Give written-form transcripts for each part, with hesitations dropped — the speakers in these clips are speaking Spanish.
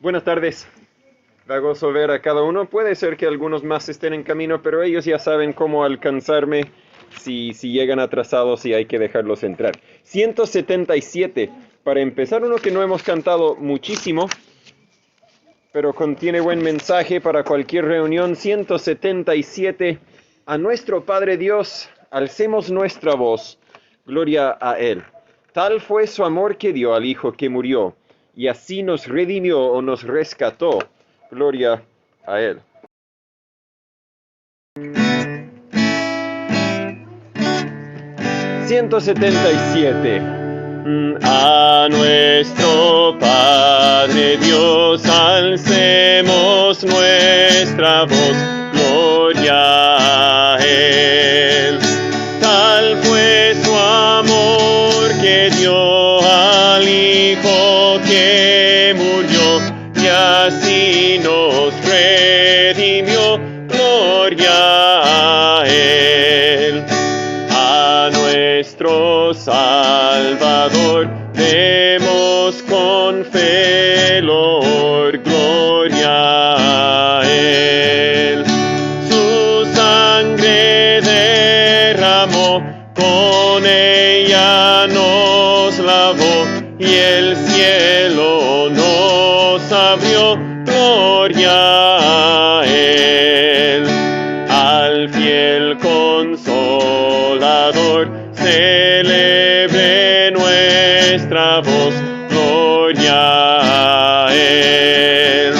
Buenas tardes. Da gozo ver a cada uno. Puede ser que algunos más estén en camino, pero ellos ya saben cómo alcanzarme si llegan atrasados y hay que dejarlos entrar. 177. Para empezar, uno que no hemos cantado muchísimo, pero contiene buen mensaje para cualquier reunión. 177. A nuestro Padre Dios, alcemos nuestra voz. Gloria a Él. Tal fue su amor que dio al Hijo que murió, y así nos redimió o nos rescató. Gloria a Él. (177) A nuestro Padre Dios alcemos nuestra voz, gloria a Él. Tal fue su amor que dio al Hijo que murió, y así nos redimió, gloria a Él. A nuestro Salvador demos con fe loor, gloria a Él. Su sangre derramó, con ella nos lavó, y el cielo nos abrió, gloria a Él. Al fiel Consolador celebre nuestra voz, gloria a Él.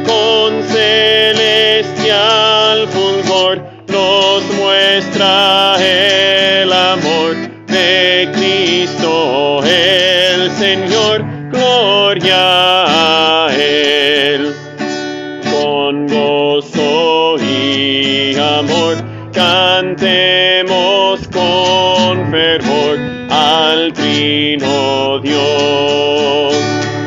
Con celestial fulgor nos muestra el amor de Cristo el Señor, gloria a Él. Con gozo y amor cantemos con fervor al Trino Dios.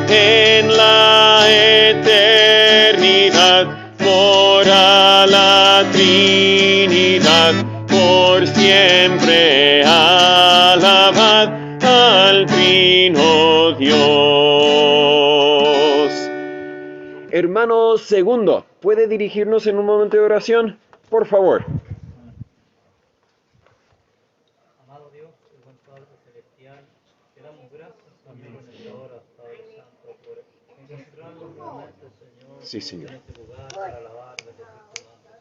En la eternidad mora la Trinidad, por siempre alabad al Trino Dios. Hermano segundo, ¿puede dirigirnos en un momento de oración? Por favor. Amado Dios, el buen Padre Celestial, te damos gracias, Señor, en esta hora, Padre Santo, por encontrarnos nuevamente, Señor, Sí, Señor. en este lugar para alabar, bendecir tu nombre,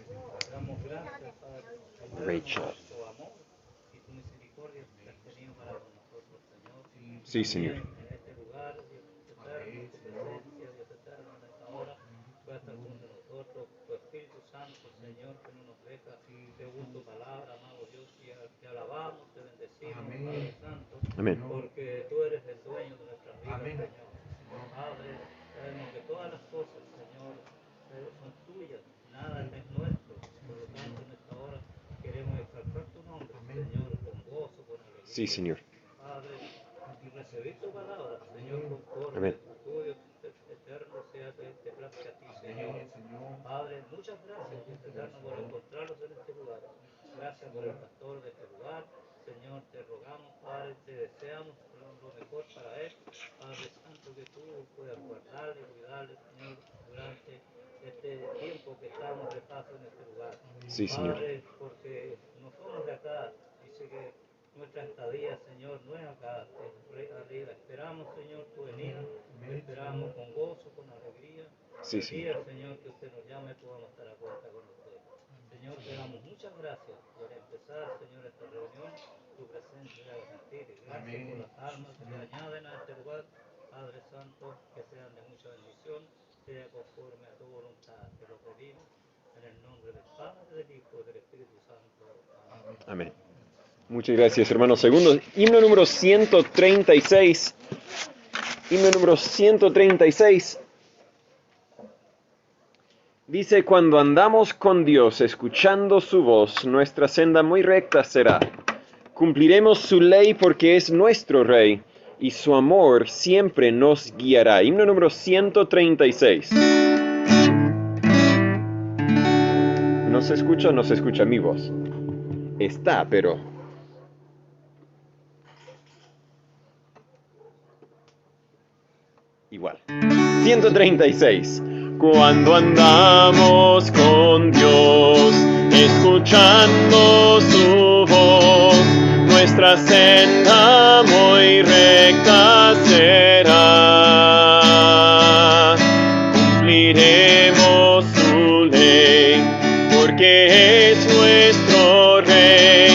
Señor. Te damos gracias, Padre, Rachel. por tu amor y tu misericordia que has tenido para con nosotros, Señor. Sí, Señor. En este lugar, Dios eterno, tu presencia, Dios eterno, en esta hora, pueda estar con nosotros, tu Espíritu Santo, Señor, que no nos deja, según tu palabra, amado Dios, te alabamos, te bendecimos, Padre Santo, Amén. porque tú eres el dueño de nuestras vidas, Señor. Padre, sabemos que todas las cosas, Señor, son tuyas, nada es nuestro, por lo tanto, en esta hora queremos exaltar tu nombre, Señor, con gozo, con alegría. Sí, Señor. Padre, y recibir tu palabra, Señor, conforme Amén. a tu Dios eterno sea que te plazca a ti, Señor. Padre, muchas gracias, Dios eterno, por encontrarnos en este lugar. Gracias por el pastor de este lugar. Señor, te rogamos, Padre, te deseamos lo mejor para él. Padre Santo, que tú puedas guardarle, cuidarle, Señor, durante este tiempo que estamos de paso en este lugar. Sí, Señor. Padre, porque no somos de acá, dice que nuestra estadía, Señor, no es acá, es arriba. Esperamos, Señor, tu venida, esperamos con gozo, con alegría. Sí, El día, Señor. Señor, que usted nos llame, podamos estar a cuenta con usted. Señor, te damos muchas gracias por empezar, Señor, esta reunión, tu presencia de sentir. Gracias por las almas que se añaden a este lugar, Padre Santo, que sean de mucha bendición, sea conforme a tu voluntad. Te lo pedimos en el nombre del Padre, del Hijo y del Espíritu Santo. Amén. Amén. Muchas gracias, hermano segundo. Himno número 136. Himno número 136. Dice: cuando andamos con Dios, escuchando su voz, nuestra senda muy recta será. Cumpliremos su ley porque es nuestro Rey, y su amor siempre nos guiará. Himno número 136. ¿No se escucha? No se escucha mi voz. Está, pero... igual. 136. Cuando andamos con Dios, escuchando su voz, nuestra senda muy recta será. Cumpliremos su ley, porque es nuestro Rey,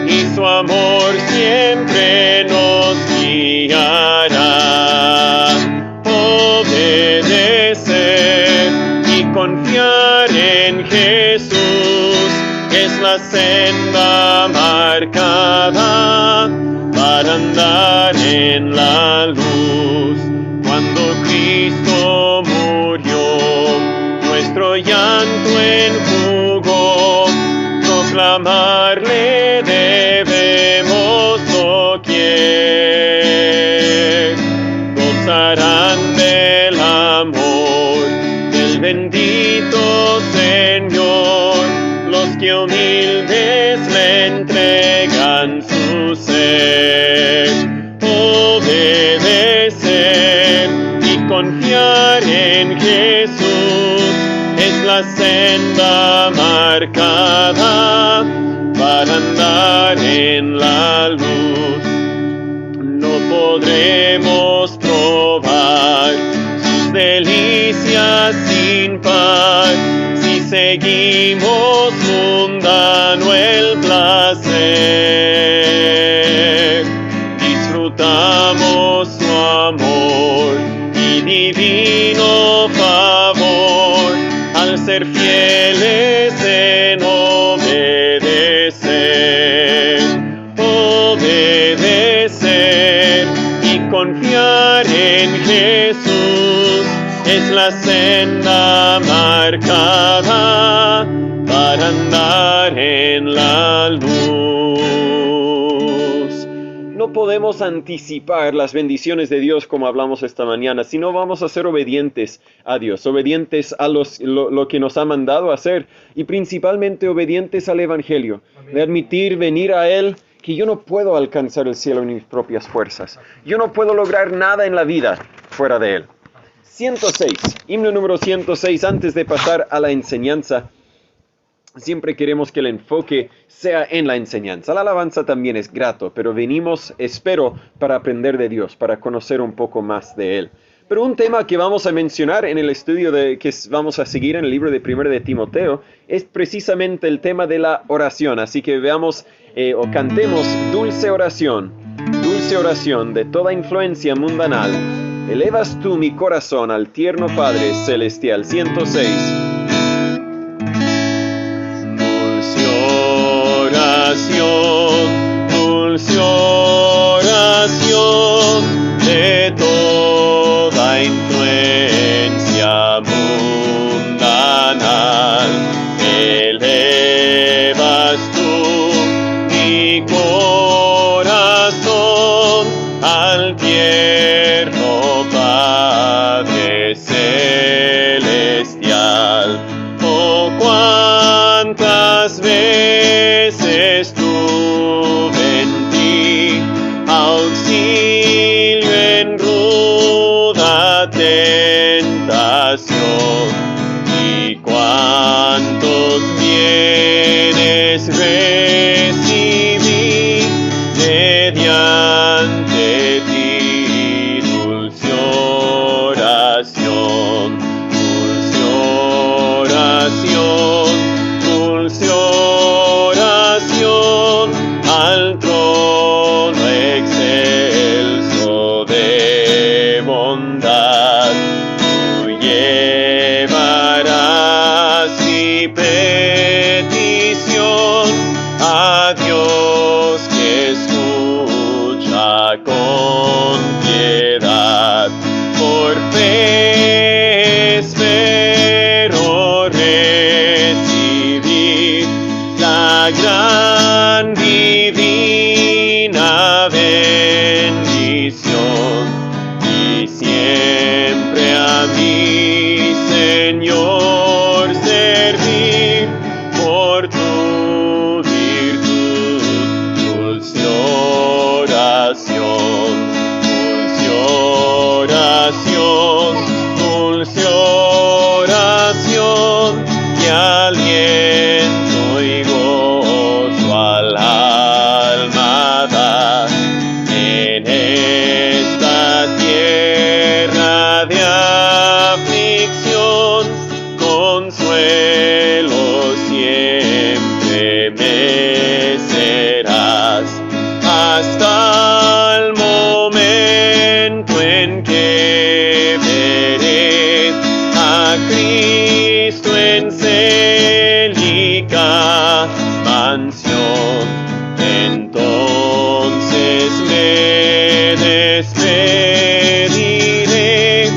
y su amor siempre nos guiará. Obedecer y confiar en Jesús es la senda marcada para andar en la luz. Cuando Cristo murió, nuestro llanto enjugó, proclamarle debemos doquier. Gozarán del amor del bendito Señor los que humildes le entregan su ser. Obedecer y confiar en Jesús es la senda marcada para andar en la luz. No podremos probar sus delicias sin par si seguimos mundano el placer. Disfrutamos su amor y divino favor al ser fieles en obedecer. Obedecer y confiar en Jesús es la senda marcada para andar en la luz. No podemos anticipar las bendiciones de Dios como hablamos esta mañana, sino vamos a ser obedientes a Dios, obedientes a lo que nos ha mandado hacer y principalmente obedientes al Evangelio, de admitir venir a Él, que yo no puedo alcanzar el cielo en mis propias fuerzas. Yo no puedo lograr nada en la vida fuera de Él. 106, himno número 106, antes de pasar a la enseñanza. Siempre queremos que el enfoque sea en la enseñanza. La alabanza también es grato, pero venimos, espero, para aprender de Dios, para conocer un poco más de Él. Pero un tema que vamos a mencionar en el estudio que vamos a seguir en el libro de 1 de Timoteo es precisamente el tema de la oración. Así que veamos o cantemos dulce oración de toda influencia mundanal. Elevas tú mi corazón al tierno Padre celestial. 106. Dulce oración de toda influencia mundanal, elevas tú mi corazón al tierno Padre celestial. Oh, cuántas veces tuve en ti auxilio en ruda tentación, y cuántos bienes recibí mediante ti. Dulce oración, dulce oración, dulce oración al trono excelso de bondad. Tú llevarás mi petición a Dios que escucha con piedad. Por fe espero recibir la gran divina bendición, y siempre a mi Señor servir por tu virtud. Dulce oración, dulce oración, dulce oración que aliento y gozo al alma da. En esta tierra de aflicción, consuelo siempre me serás, hasta el momento en que veré a Cristo en célica mansión. Entonces me despediré,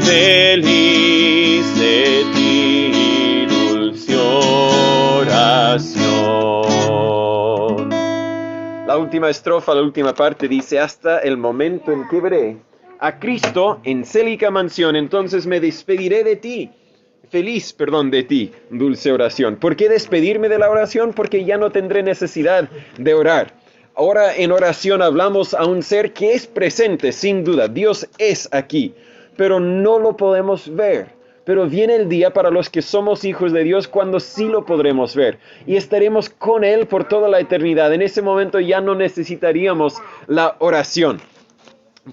feliz de ti, dulce oración. La última estrofa, la última parte dice: hasta el momento en que veré a Cristo en célica mansión, entonces me despediré de ti. Feliz, de ti, dulce oración. ¿Por qué despedirme de la oración? Porque ya no tendré necesidad de orar. Ahora en oración hablamos a un ser que es presente, sin duda. Dios es aquí, pero no lo podemos ver. Pero viene el día para los que somos hijos de Dios cuando sí lo podremos ver. Y estaremos con Él por toda la eternidad. En ese momento ya no necesitaríamos la oración.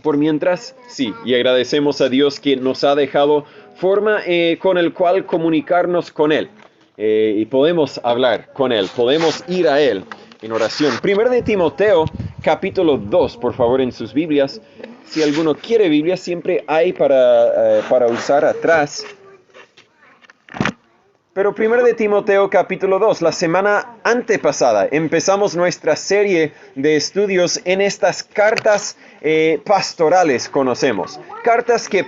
Por mientras, sí, y agradecemos a Dios que nos ha dejado forma con el cual comunicarnos con Él. Y podemos hablar con Él, podemos ir a Él en oración. 1 de Timoteo, capítulo 2, por favor, en sus Biblias. Si alguno quiere Biblia, siempre hay para usar atrás. Pero 1 de Timoteo capítulo 2, la semana antepasada empezamos nuestra serie de estudios en estas cartas pastorales, conocemos. Cartas que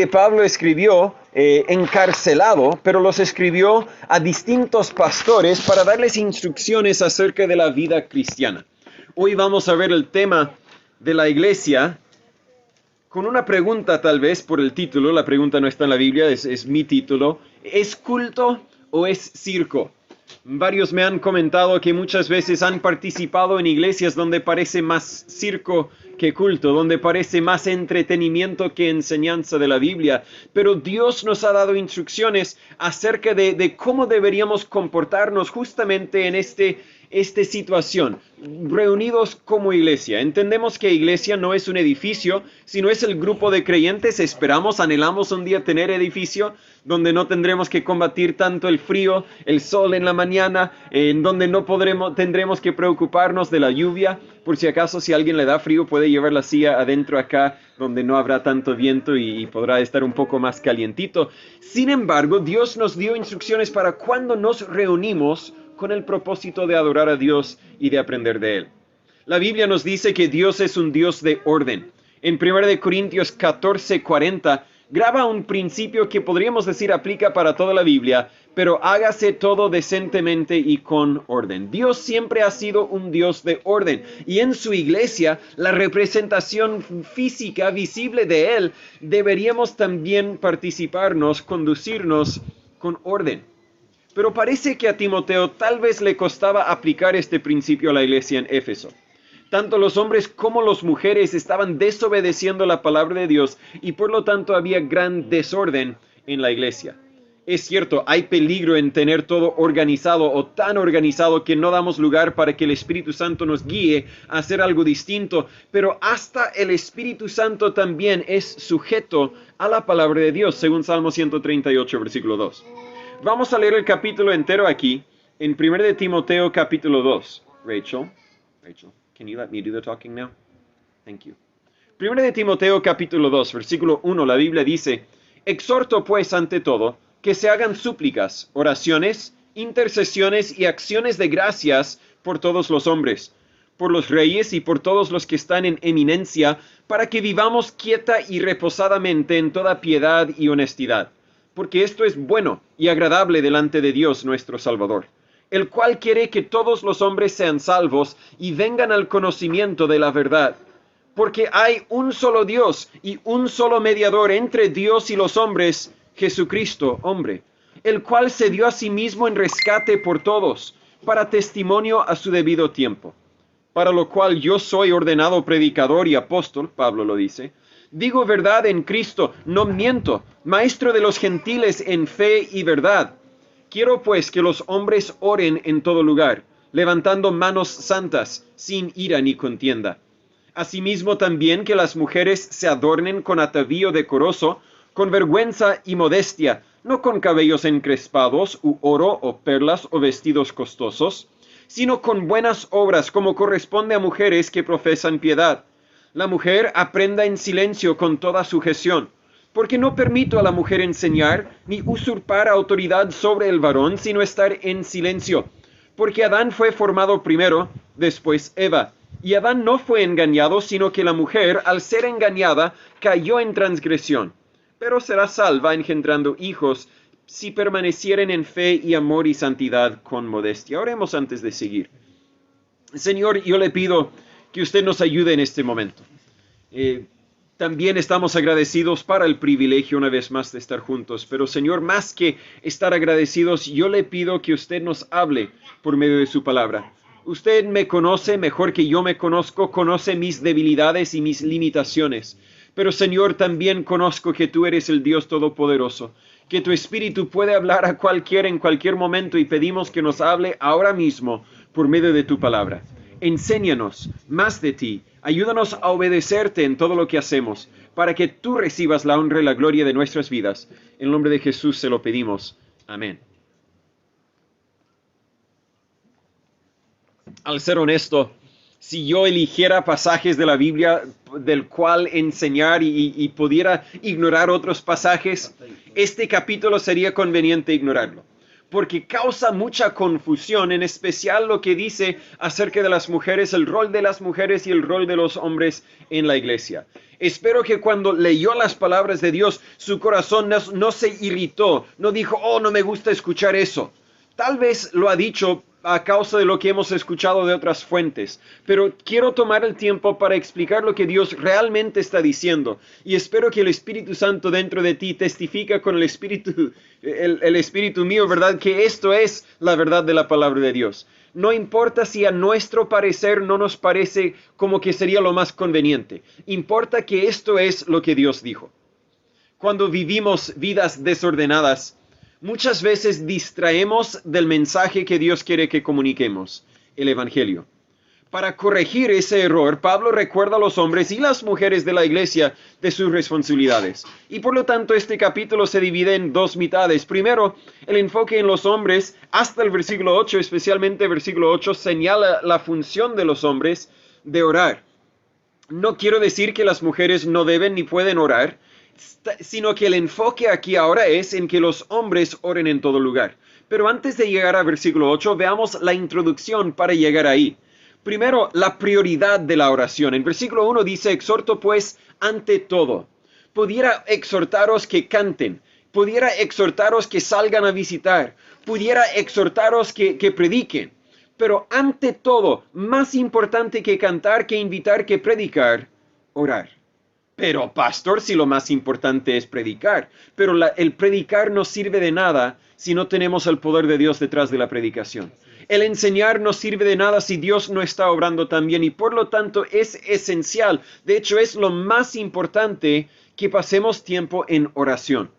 Pablo escribió encarcelado, pero los escribió a distintos pastores para darles instrucciones acerca de la vida cristiana. Hoy vamos a ver el tema de la iglesia con una pregunta, tal vez por el título. La pregunta no está en la Biblia, es mi título. ¿Es culto o es circo? Varios me han comentado que muchas veces han participado en iglesias donde parece más circo que culto, donde parece más entretenimiento que enseñanza de la Biblia. Pero Dios nos ha dado instrucciones acerca de cómo deberíamos comportarnos justamente en esta situación, reunidos como iglesia. Entendemos que iglesia no es un edificio, sino es el grupo de creyentes. Anhelamos un día tener edificio donde no tendremos que combatir tanto el frío, el sol en la mañana, en donde no tendremos que preocuparnos de la lluvia. Por si acaso, si a alguien le da frío, puede llevar la silla adentro acá, donde no habrá tanto viento y podrá estar un poco más calientito. Sin embargo, Dios nos dio instrucciones para cuando nos reunimos con el propósito de adorar a Dios y de aprender de Él. La Biblia nos dice que Dios es un Dios de orden. En 1 Corintios 14:40 graba un principio que podríamos decir aplica para toda la Biblia, pero hágase todo decentemente y con orden. Dios siempre ha sido un Dios de orden, y en su iglesia, la representación física, visible de Él, deberíamos también conducirnos con orden. Pero parece que a Timoteo tal vez le costaba aplicar este principio a la iglesia en Éfeso. Tanto los hombres como las mujeres estaban desobedeciendo la palabra de Dios y por lo tanto había gran desorden en la iglesia. Es cierto, hay peligro en tener todo organizado o tan organizado que no damos lugar para que el Espíritu Santo nos guíe a hacer algo distinto, pero hasta el Espíritu Santo también es sujeto a la palabra de Dios, según Salmo 138, versículo 2. Vamos a leer el capítulo entero aquí, en 1 de Timoteo capítulo 2. Rachel, can you let me do the talking now? Thank you. 1 de Timoteo capítulo 2, versículo 1, la Biblia dice: exhorto pues ante todo que se hagan súplicas, oraciones, intercesiones y acciones de gracias por todos los hombres, por los reyes y por todos los que están en eminencia, para que vivamos quieta y reposadamente en toda piedad y honestidad. Porque esto es bueno y agradable delante de Dios nuestro Salvador, el cual quiere que todos los hombres sean salvos y vengan al conocimiento de la verdad. Porque hay un solo Dios y un solo mediador entre Dios y los hombres, Jesucristo, hombre, el cual se dio a sí mismo en rescate por todos, para testimonio a su debido tiempo. Para lo cual yo soy ordenado predicador y apóstol, Pablo lo dice, Digo verdad en Cristo, no miento, maestro de los gentiles en fe y verdad. Quiero pues que los hombres oren en todo lugar, levantando manos santas, sin ira ni contienda. Asimismo también que las mujeres se adornen con atavío decoroso, con vergüenza y modestia, no con cabellos encrespados, u oro, o perlas, o vestidos costosos, sino con buenas obras, como corresponde a mujeres que profesan piedad. La mujer aprenda en silencio con toda sujeción, porque no permito a la mujer enseñar, ni usurpar autoridad sobre el varón, sino estar en silencio. Porque Adán fue formado primero, después Eva. Y Adán no fue engañado, sino que la mujer, al ser engañada, cayó en transgresión. Pero será salva engendrando hijos, si permanecieren en fe y amor y santidad con modestia. Oremos antes de seguir. Señor, yo le pido que usted nos ayude en este momento. También estamos agradecidos para el privilegio una vez más de estar juntos. Pero Señor, más que estar agradecidos, yo le pido que usted nos hable por medio de su palabra. Usted me conoce mejor que yo me conozco, conoce mis debilidades y mis limitaciones. Pero Señor, también conozco que tú eres el Dios Todopoderoso, que tu Espíritu puede hablar a cualquiera en cualquier momento, y pedimos que nos hable ahora mismo por medio de tu palabra. Enséñanos más de ti, ayúdanos a obedecerte en todo lo que hacemos, para que tú recibas la honra y la gloria de nuestras vidas. En el nombre de Jesús se lo pedimos. Amén. Al ser honesto, si yo eligiera pasajes de la Biblia del cual enseñar y pudiera ignorar otros pasajes, este capítulo sería conveniente ignorarlo, porque causa mucha confusión, en especial lo que dice acerca de las mujeres, el rol de las mujeres y el rol de los hombres en la iglesia. Espero que cuando leyó las palabras de Dios, su corazón no se irritó, no dijo, oh, no me gusta escuchar eso. Tal vez lo ha dicho a causa de lo que hemos escuchado de otras fuentes, pero quiero tomar el tiempo para explicar lo que Dios realmente está diciendo, y espero que el Espíritu Santo dentro de ti testifica con el Espíritu mío, ¿verdad? Que esto es la verdad de la palabra de Dios. No importa si a nuestro parecer no nos parece como que sería lo más conveniente, importa que esto es lo que Dios dijo. Cuando vivimos vidas desordenadas, muchas veces distraemos del mensaje que Dios quiere que comuniquemos, el Evangelio. Para corregir ese error, Pablo recuerda a los hombres y las mujeres de la iglesia de sus responsabilidades. Y por lo tanto, este capítulo se divide en dos mitades. Primero, el enfoque en los hombres, hasta el versículo 8, especialmente el versículo 8, señala la función de los hombres de orar. No quiero decir que las mujeres no deben ni pueden orar, sino que el enfoque aquí ahora es en que los hombres oren en todo lugar. Pero antes de llegar al versículo 8, veamos la introducción para llegar ahí. Primero, la prioridad de la oración. En versículo 1 dice, exhorto pues ante todo. Pudiera exhortaros que canten, pudiera exhortaros que salgan a visitar, pudiera exhortaros que prediquen. Pero ante todo, más importante que cantar, que invitar, que predicar, orar. Pero, pastor, si lo más importante es predicar. Pero el predicar no sirve de nada si no tenemos el poder de Dios detrás de la predicación. El enseñar no sirve de nada si Dios no está obrando también. Y por lo tanto es esencial. De hecho, es lo más importante que pasemos tiempo en oración.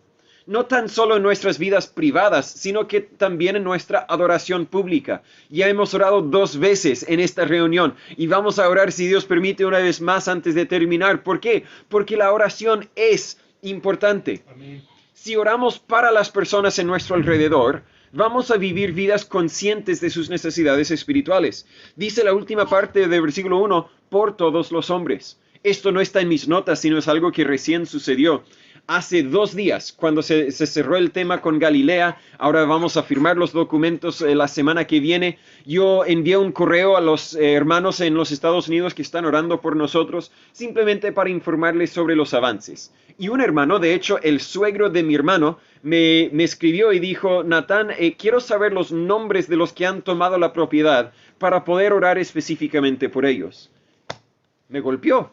No tan solo en nuestras vidas privadas, sino que también en nuestra adoración pública. Ya hemos orado 2 veces en esta reunión y vamos a orar, si Dios permite, una vez más antes de terminar. ¿Por qué? Porque la oración es importante. Amén. Si oramos para las personas en nuestro alrededor, vamos a vivir vidas conscientes de sus necesidades espirituales. Dice la última parte del versículo 1, por todos los hombres. Esto no está en mis notas, sino es algo que recién sucedió. Hace 2 días, cuando se cerró el tema con Galilea, ahora vamos a firmar los documentos la semana que viene, yo envié un correo a los hermanos en los Estados Unidos que están orando por nosotros, simplemente para informarles sobre los avances. Y un hermano, de hecho, el suegro de mi hermano, me escribió y dijo, Natán, quiero saber los nombres de los que han tomado la propiedad para poder orar específicamente por ellos. Me golpeó.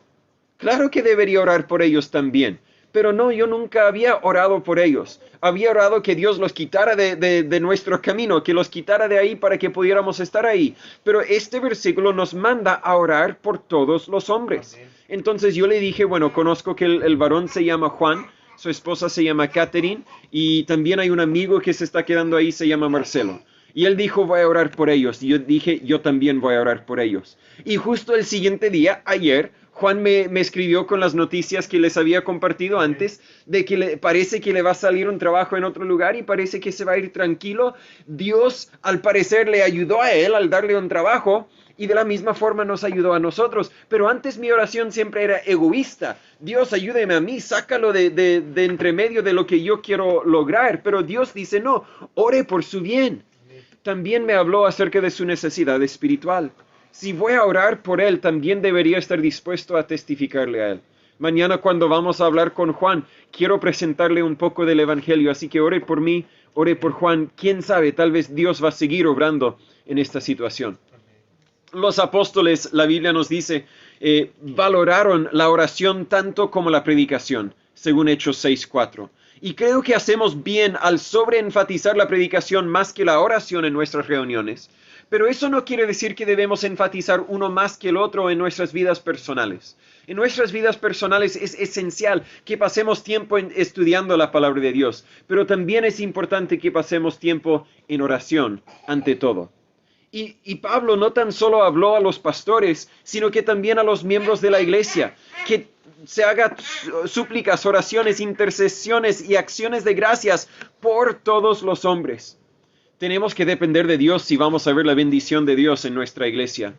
Claro que debería orar por ellos también. Pero no, yo nunca había orado por ellos. Había orado que Dios los quitara de nuestro camino, que los quitara de ahí para que pudiéramos estar ahí. Pero este versículo nos manda a orar por todos los hombres. Amén. Entonces yo le dije, bueno, conozco que el varón se llama Juan, su esposa se llama Catherine, y también hay un amigo que se está quedando ahí, se llama Marcelo. Y él dijo, voy a orar por ellos. Y yo dije, yo también voy a orar por ellos. Y justo el siguiente día, ayer, Juan me escribió con las noticias que les había compartido antes, de que parece que le va a salir un trabajo en otro lugar y parece que se va a ir tranquilo. Dios, al parecer, le ayudó a él al darle un trabajo y de la misma forma nos ayudó a nosotros. Pero antes mi oración siempre era egoísta. Dios, ayúdeme a mí, sácalo de entre medio de lo que yo quiero lograr. Pero Dios dice, no, ore por su bien. También me habló acerca de su necesidad espiritual. Si voy a orar por él, también debería estar dispuesto a testificarle a él. Mañana cuando vamos a hablar con Juan, quiero presentarle un poco del Evangelio, así que ore por mí, ore por Juan. Quién sabe, tal vez Dios va a seguir obrando en esta situación. Los apóstoles, la Biblia nos dice, valoraron la oración tanto como la predicación, según Hechos 6:4. Y creo que hacemos bien al sobreenfatizar la predicación más que la oración en nuestras reuniones. Pero eso no quiere decir que debemos enfatizar uno más que el otro en nuestras vidas personales. En nuestras vidas personales es esencial que pasemos tiempo estudiando la palabra de Dios, pero también es importante que pasemos tiempo en oración ante todo. Y Pablo no tan solo habló a los pastores, sino que también a los miembros de la iglesia, que se hagan súplicas, oraciones, intercesiones y acciones de gracias por todos los hombres. Tenemos que depender de Dios si vamos a ver la bendición de Dios en nuestra iglesia.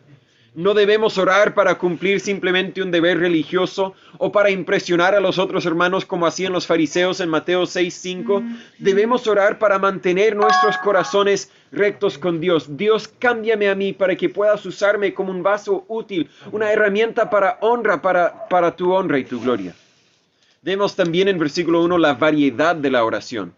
No debemos orar para cumplir simplemente un deber religioso o para impresionar a los otros hermanos como hacían los fariseos en Mateo 6:5. Debemos orar para mantener nuestros corazones rectos con Dios. Dios, cámbiame a mí para que puedas usarme como un vaso útil, una herramienta para honra, para tu honra y tu gloria. Vemos también en versículo 1 la variedad de la oración.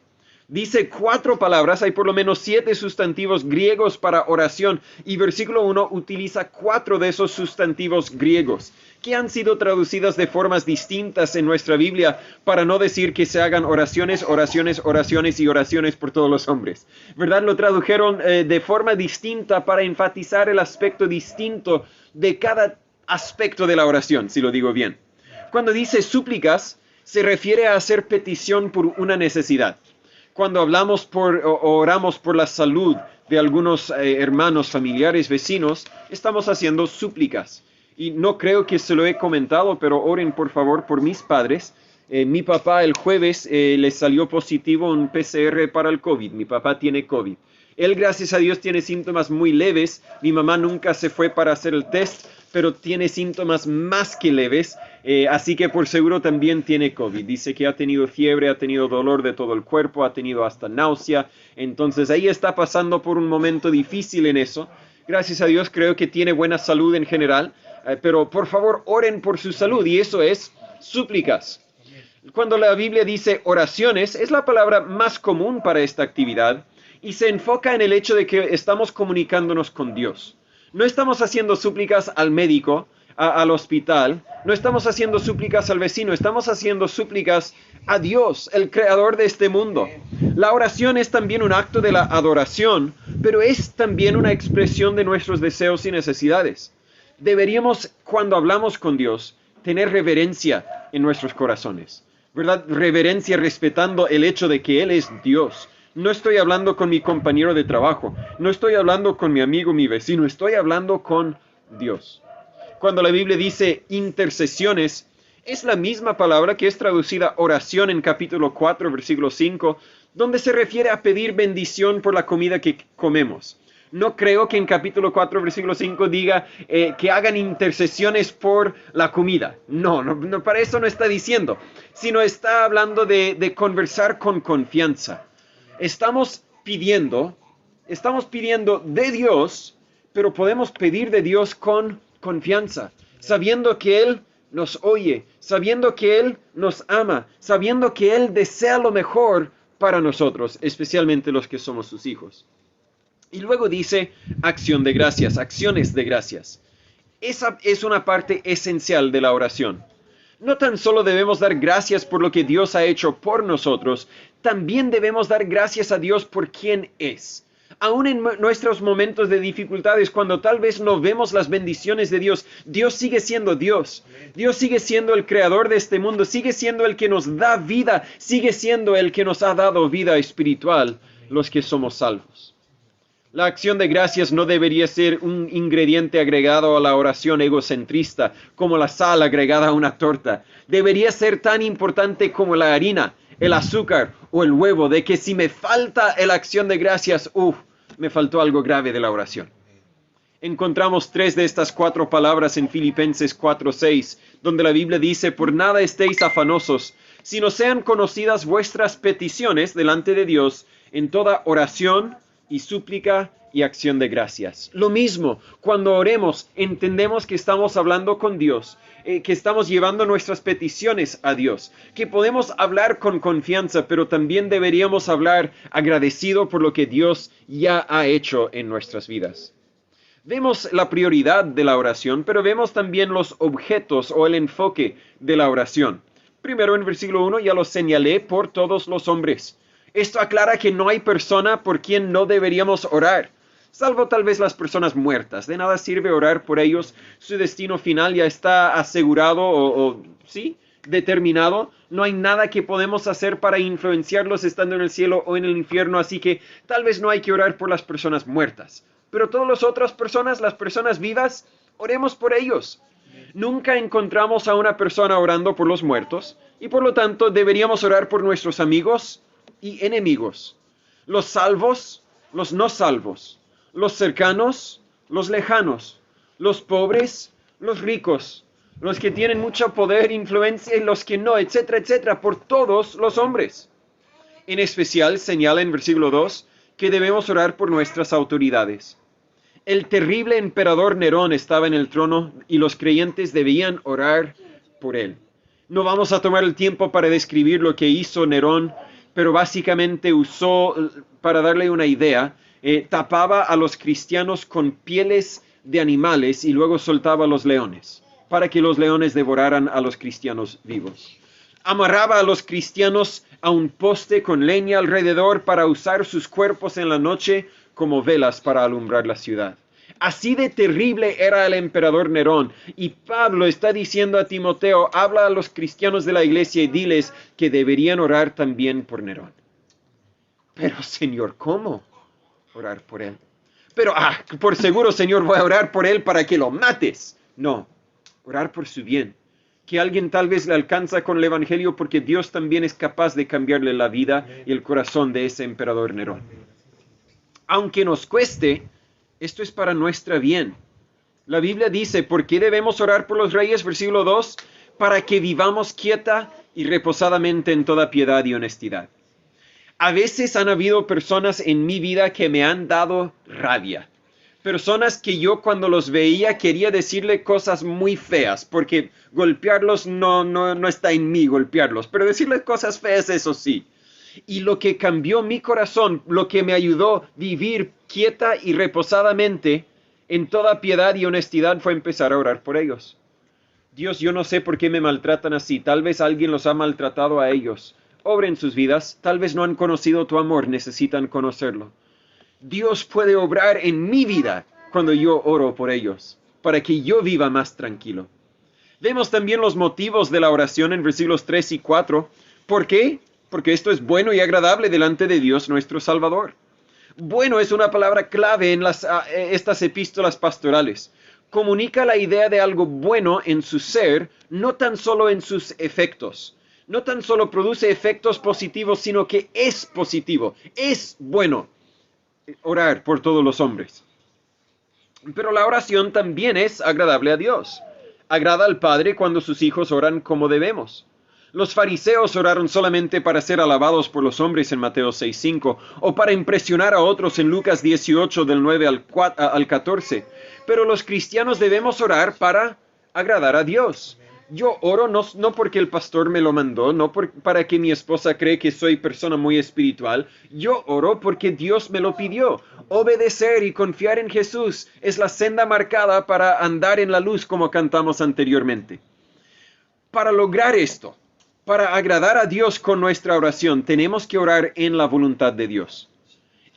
Dice 4 palabras, hay por lo menos 7 sustantivos griegos para oración y versículo 1 utiliza 4 de esos sustantivos griegos que han sido traducidas de formas distintas en nuestra Biblia para no decir que se hagan oraciones, oraciones, oraciones y oraciones por todos los hombres. ¿Verdad? Lo tradujeron de forma distinta para enfatizar el aspecto distinto de cada aspecto de la oración, si lo digo bien. Cuando dice súplicas, se refiere a hacer petición por una necesidad. Cuando hablamos o oramos por la salud de algunos hermanos, familiares, vecinos, estamos haciendo súplicas. Y no creo que se lo he comentado, pero oren por favor por mis padres. Mi papá el jueves le salió positivo un PCR para el COVID. Mi papá tiene COVID. Él, gracias a Dios, tiene síntomas muy leves. Mi mamá nunca se fue para hacer el test, pero tiene síntomas más que leves. Así que por seguro también tiene COVID. Dice que ha tenido fiebre, ha tenido dolor de todo el cuerpo, ha tenido hasta náusea. Entonces ahí está pasando por un momento difícil en eso. Gracias a Dios creo que tiene buena salud en general. Pero por favor oren por su salud y eso es súplicas. Cuando la Biblia dice oraciones, es la palabra más común para esta actividad y se enfoca en el hecho de que estamos comunicándonos con Dios. No estamos haciendo súplicas al médico, al hospital, no estamos haciendo súplicas al vecino, estamos haciendo súplicas a Dios, el creador de este mundo. La oración es también un acto de la adoración, pero es también una expresión de nuestros deseos y necesidades. Deberíamos, cuando hablamos con Dios, tener reverencia en nuestros corazones, ¿verdad? Reverencia respetando el hecho de que Él es Dios. No estoy hablando con mi compañero de trabajo, no estoy hablando con mi amigo, mi vecino, estoy hablando con Dios. Cuando la Biblia dice intercesiones, es la misma palabra que es traducida oración en capítulo 4, versículo 5, donde se refiere a pedir bendición por la comida que comemos. No creo que en capítulo 4, versículo 5 diga que hagan intercesiones por la comida. No, para eso no está diciendo, sino está hablando de conversar con confianza. Estamos pidiendo de Dios, pero podemos pedir de Dios con confianza, sabiendo que Él nos oye, sabiendo que Él nos ama, sabiendo que Él desea lo mejor para nosotros, especialmente los que somos sus hijos. Y luego dice acción de gracias, acciones de gracias. Esa es una parte esencial de la oración. No tan solo debemos dar gracias por lo que Dios ha hecho por nosotros, también debemos dar gracias a Dios por quién es. Aún en nuestros momentos de dificultades, cuando tal vez no vemos las bendiciones de Dios, Dios sigue siendo Dios. Dios sigue siendo el creador de este mundo, sigue siendo el que nos da vida, sigue siendo el que nos ha dado vida espiritual, los que somos salvos. La acción de gracias no debería ser un ingrediente agregado a la oración egocentrista, como la sal agregada a una torta. Debería ser tan importante como la harina, el azúcar o el huevo, de que si me falta la acción de gracias, me faltó algo grave de la oración. Encontramos 3 de estas 4 palabras en Filipenses 4:6, donde la Biblia dice: por nada estéis afanosos, sino sean conocidas vuestras peticiones delante de Dios en toda oración y súplica y acción de gracias. Lo mismo, cuando oremos, entendemos que estamos hablando con Dios, que estamos llevando nuestras peticiones a Dios, que podemos hablar con confianza, pero también deberíamos hablar agradecido por lo que Dios ya ha hecho en nuestras vidas. Vemos la prioridad de la oración, pero vemos también los objetos o el enfoque de la oración. Primero, en versículo 1, ya lo señalé: por todos los hombres. Esto aclara que no hay persona por quien no deberíamos orar, salvo tal vez las personas muertas. De nada sirve orar por ellos, su destino final ya está asegurado ¿sí?, determinado. No hay nada que podemos hacer para influenciarlos estando en el cielo o en el infierno, así que tal vez no hay que orar por las personas muertas. Pero todas las otras personas, las personas vivas, oremos por ellos. Nunca encontramos a una persona orando por los muertos, y por lo tanto deberíamos orar por nuestros amigos y enemigos, los salvos, los no salvos, los cercanos, los lejanos, los pobres, los ricos, los que tienen mucho poder, influencia y los que no, etcétera, etcétera, por todos los hombres. En especial señala en versículo 2 que debemos orar por nuestras autoridades. El terrible emperador Nerón estaba en el trono y los creyentes debían orar por él. No vamos a tomar el tiempo para describir lo que hizo Nerón, pero básicamente usó, para darle una idea, tapaba a los cristianos con pieles de animales y luego soltaba a los leones, para que los leones devoraran a los cristianos vivos. Amarraba a los cristianos a un poste con leña alrededor para usar sus cuerpos en la noche como velas para alumbrar la ciudad. Así de terrible era el emperador Nerón, y Pablo está diciendo a Timoteo: habla a los cristianos de la iglesia y diles que deberían orar también por Nerón. Pero Señor, ¿cómo orar por él? Pero, por seguro, Señor, voy a orar por él para que lo mates. No, orar por su bien. Que alguien tal vez le alcanza con el evangelio, porque Dios también es capaz de cambiarle la vida y el corazón de ese emperador Nerón. Aunque nos cueste, esto es para nuestra bien. La Biblia dice: ¿por qué debemos orar por los reyes? Versículo 2, para que vivamos quieta y reposadamente en toda piedad y honestidad. A veces han habido personas en mi vida que me han dado rabia. Personas que yo cuando los veía quería decirle cosas muy feas, porque golpearlos no está en mí golpearlos, pero decirles cosas feas, eso sí. Y lo que cambió mi corazón, lo que me ayudó a vivir quieta y reposadamente en toda piedad y honestidad, fue empezar a orar por ellos. Dios, yo no sé por qué me maltratan así. Tal vez alguien los ha maltratado a ellos. Obra en sus vidas. Tal vez no han conocido tu amor, necesitan conocerlo. Dios puede obrar en mi vida cuando yo oro por ellos, para que yo viva más tranquilo. Vemos también los motivos de la oración en versículos 3 y 4. ¿Por qué? Porque esto es bueno y agradable delante de Dios nuestro Salvador. Bueno es una palabra clave en estas epístolas pastorales. Comunica la idea de algo bueno en su ser, no tan solo en sus efectos. No tan solo produce efectos positivos, sino que es positivo, es bueno orar por todos los hombres. Pero la oración también es agradable a Dios. Agrada al Padre cuando sus hijos oran como debemos. Los fariseos oraron solamente para ser alabados por los hombres en Mateo 6:5, o para impresionar a otros en Lucas 18 del 9 al 14. Pero los cristianos debemos orar para agradar a Dios. Yo oro no porque el pastor me lo mandó, no para que mi esposa cree que soy persona muy espiritual. Yo oro porque Dios me lo pidió. Obedecer y confiar en Jesús es la senda marcada para andar en la luz, como cantamos anteriormente. Para lograr esto, para agradar a Dios con nuestra oración, tenemos que orar en la voluntad de Dios.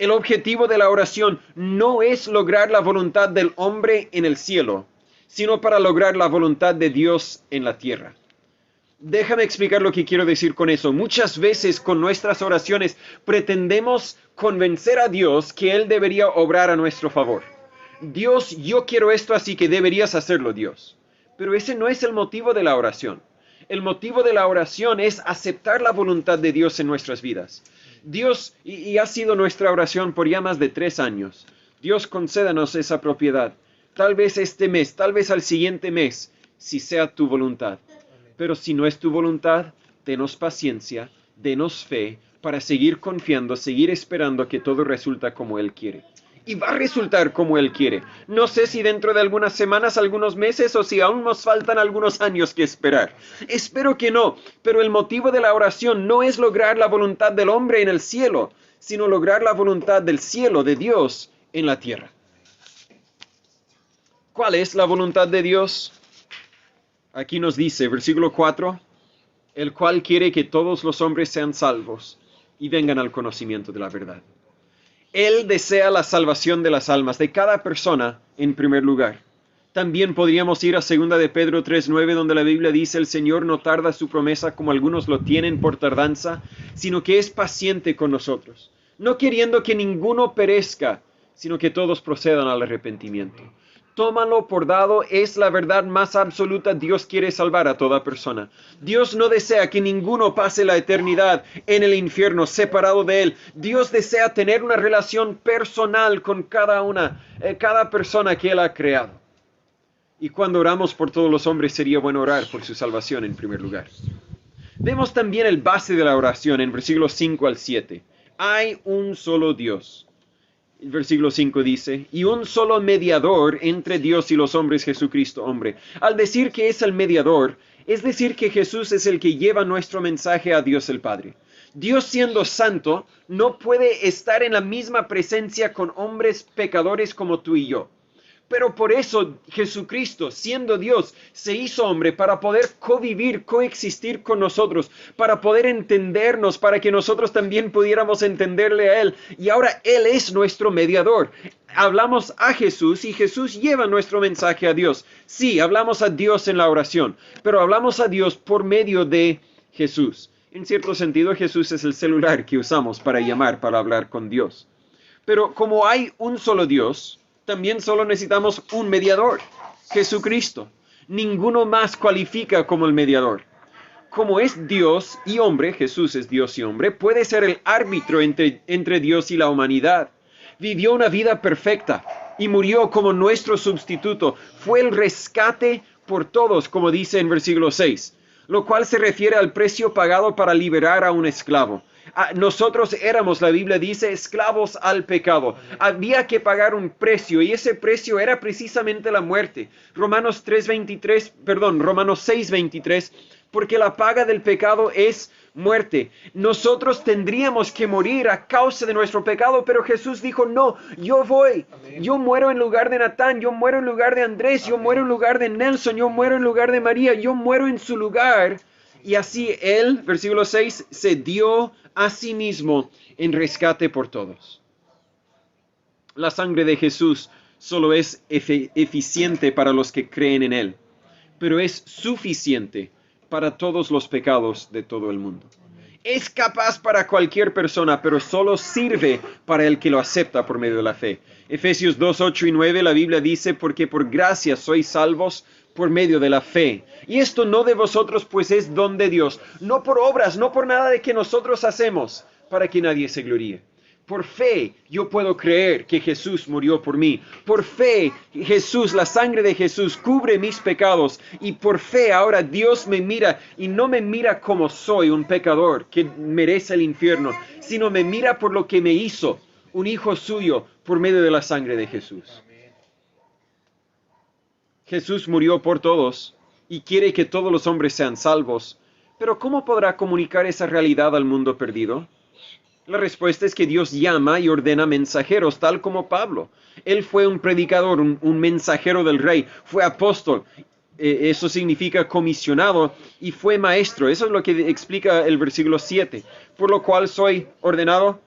El objetivo de la oración no es lograr la voluntad del hombre en el cielo, sino para lograr la voluntad de Dios en la tierra. Déjame explicar lo que quiero decir con eso. Muchas veces con nuestras oraciones pretendemos convencer a Dios que Él debería obrar a nuestro favor. Dios, yo quiero esto, así que deberías hacerlo, Dios. Pero ese no es el motivo de la oración. El motivo de la oración es aceptar la voluntad de Dios en nuestras vidas. Dios, y ha sido nuestra oración por ya más de 3 años. Dios, concédanos esa propiedad. Tal vez este mes, tal vez al siguiente mes, si sea tu voluntad. Pero si no es tu voluntad, denos paciencia, denos fe, para seguir confiando, seguir esperando que todo resulta como Él quiere. Y va a resultar como Él quiere. No sé si dentro de algunas semanas, algunos meses, o si aún nos faltan algunos años que esperar. Espero que no, pero el motivo de la oración no es lograr la voluntad del hombre en el cielo, sino lograr la voluntad del cielo, de Dios, en la tierra. ¿Cuál es la voluntad de Dios? Aquí nos dice, versículo 4, el cual quiere que todos los hombres sean salvos y vengan al conocimiento de la verdad. Él desea la salvación de las almas de cada persona en primer lugar. También podríamos ir a 2 de Pedro 3:9, donde la Biblia dice, el Señor no tarda su promesa como algunos lo tienen por tardanza, sino que es paciente con nosotros, no queriendo que ninguno perezca, sino que todos procedan al arrepentimiento. Tómalo por dado, es la verdad más absoluta. Dios quiere salvar a toda persona. Dios no desea que ninguno pase la eternidad en el infierno separado de Él. Dios desea tener una relación personal con cada persona que Él ha creado. Y cuando oramos por todos los hombres, sería bueno orar por su salvación en primer lugar. Vemos también el base de la oración en versículos 5 al 7. Hay un solo Dios. El versículo 5 dice, y un solo mediador entre Dios y los hombres, Jesucristo hombre. Al decir que es el mediador, es decir que Jesús es el que lleva nuestro mensaje a Dios el Padre. Dios, siendo santo, no puede estar en la misma presencia con hombres pecadores como tú y yo. Pero por eso Jesucristo, siendo Dios, se hizo hombre para poder convivir, coexistir con nosotros, para poder entendernos, para que nosotros también pudiéramos entenderle a Él. Y ahora Él es nuestro mediador. Hablamos a Jesús y Jesús lleva nuestro mensaje a Dios. Sí, hablamos a Dios en la oración, pero hablamos a Dios por medio de Jesús. En cierto sentido, Jesús es el celular que usamos para llamar, para hablar con Dios. Pero como hay un solo Dios, también solo necesitamos un mediador, Jesucristo. Ninguno más cualifica como el mediador. Como es Dios y hombre, Jesús es Dios y hombre, puede ser el árbitro entre Dios y la humanidad. Vivió una vida perfecta y murió como nuestro sustituto. Fue el rescate por todos, como dice en versículo 6, lo cual se refiere al precio pagado para liberar a un esclavo. Nosotros éramos, la Biblia dice, esclavos al pecado. Había que pagar un precio y ese precio era precisamente la muerte. Romanos 6:23, porque la paga del pecado es muerte. Nosotros tendríamos que morir a causa de nuestro pecado, pero Jesús dijo, no, yo voy. Yo muero en lugar de Natán, yo muero en lugar de Andrés, yo muero en lugar de Nelson, yo muero en lugar de María, yo muero en su lugar. Y así Él, versículo 6, se dio a sí mismo en rescate por todos. La sangre de Jesús solo es eficiente para los que creen en Él, pero es suficiente para todos los pecados de todo el mundo. Es capaz para cualquier persona, pero solo sirve para el que lo acepta por medio de la fe. Efesios 2, 8 y 9, la Biblia dice, porque por gracia sois salvos por medio de la fe. Y esto no de vosotros, pues es don de Dios. No por obras, no por nada de que nosotros hacemos, para que nadie se gloríe. Por fe yo puedo creer que Jesús murió por mí. Por fe Jesús, la sangre de Jesús cubre mis pecados. Y por fe ahora Dios me mira y no me mira como soy un pecador que merece el infierno, sino me mira por lo que me hizo un hijo suyo por medio de la sangre de Jesús. Jesús murió por todos y quiere que todos los hombres sean salvos. Pero ¿cómo podrá comunicar esa realidad al mundo perdido? La respuesta es que Dios llama y ordena mensajeros, tal como Pablo. Él fue un predicador, un mensajero del rey, fue apóstol. Eso significa comisionado y fue maestro. Eso es lo que explica el versículo 7. Por lo cual soy ordenado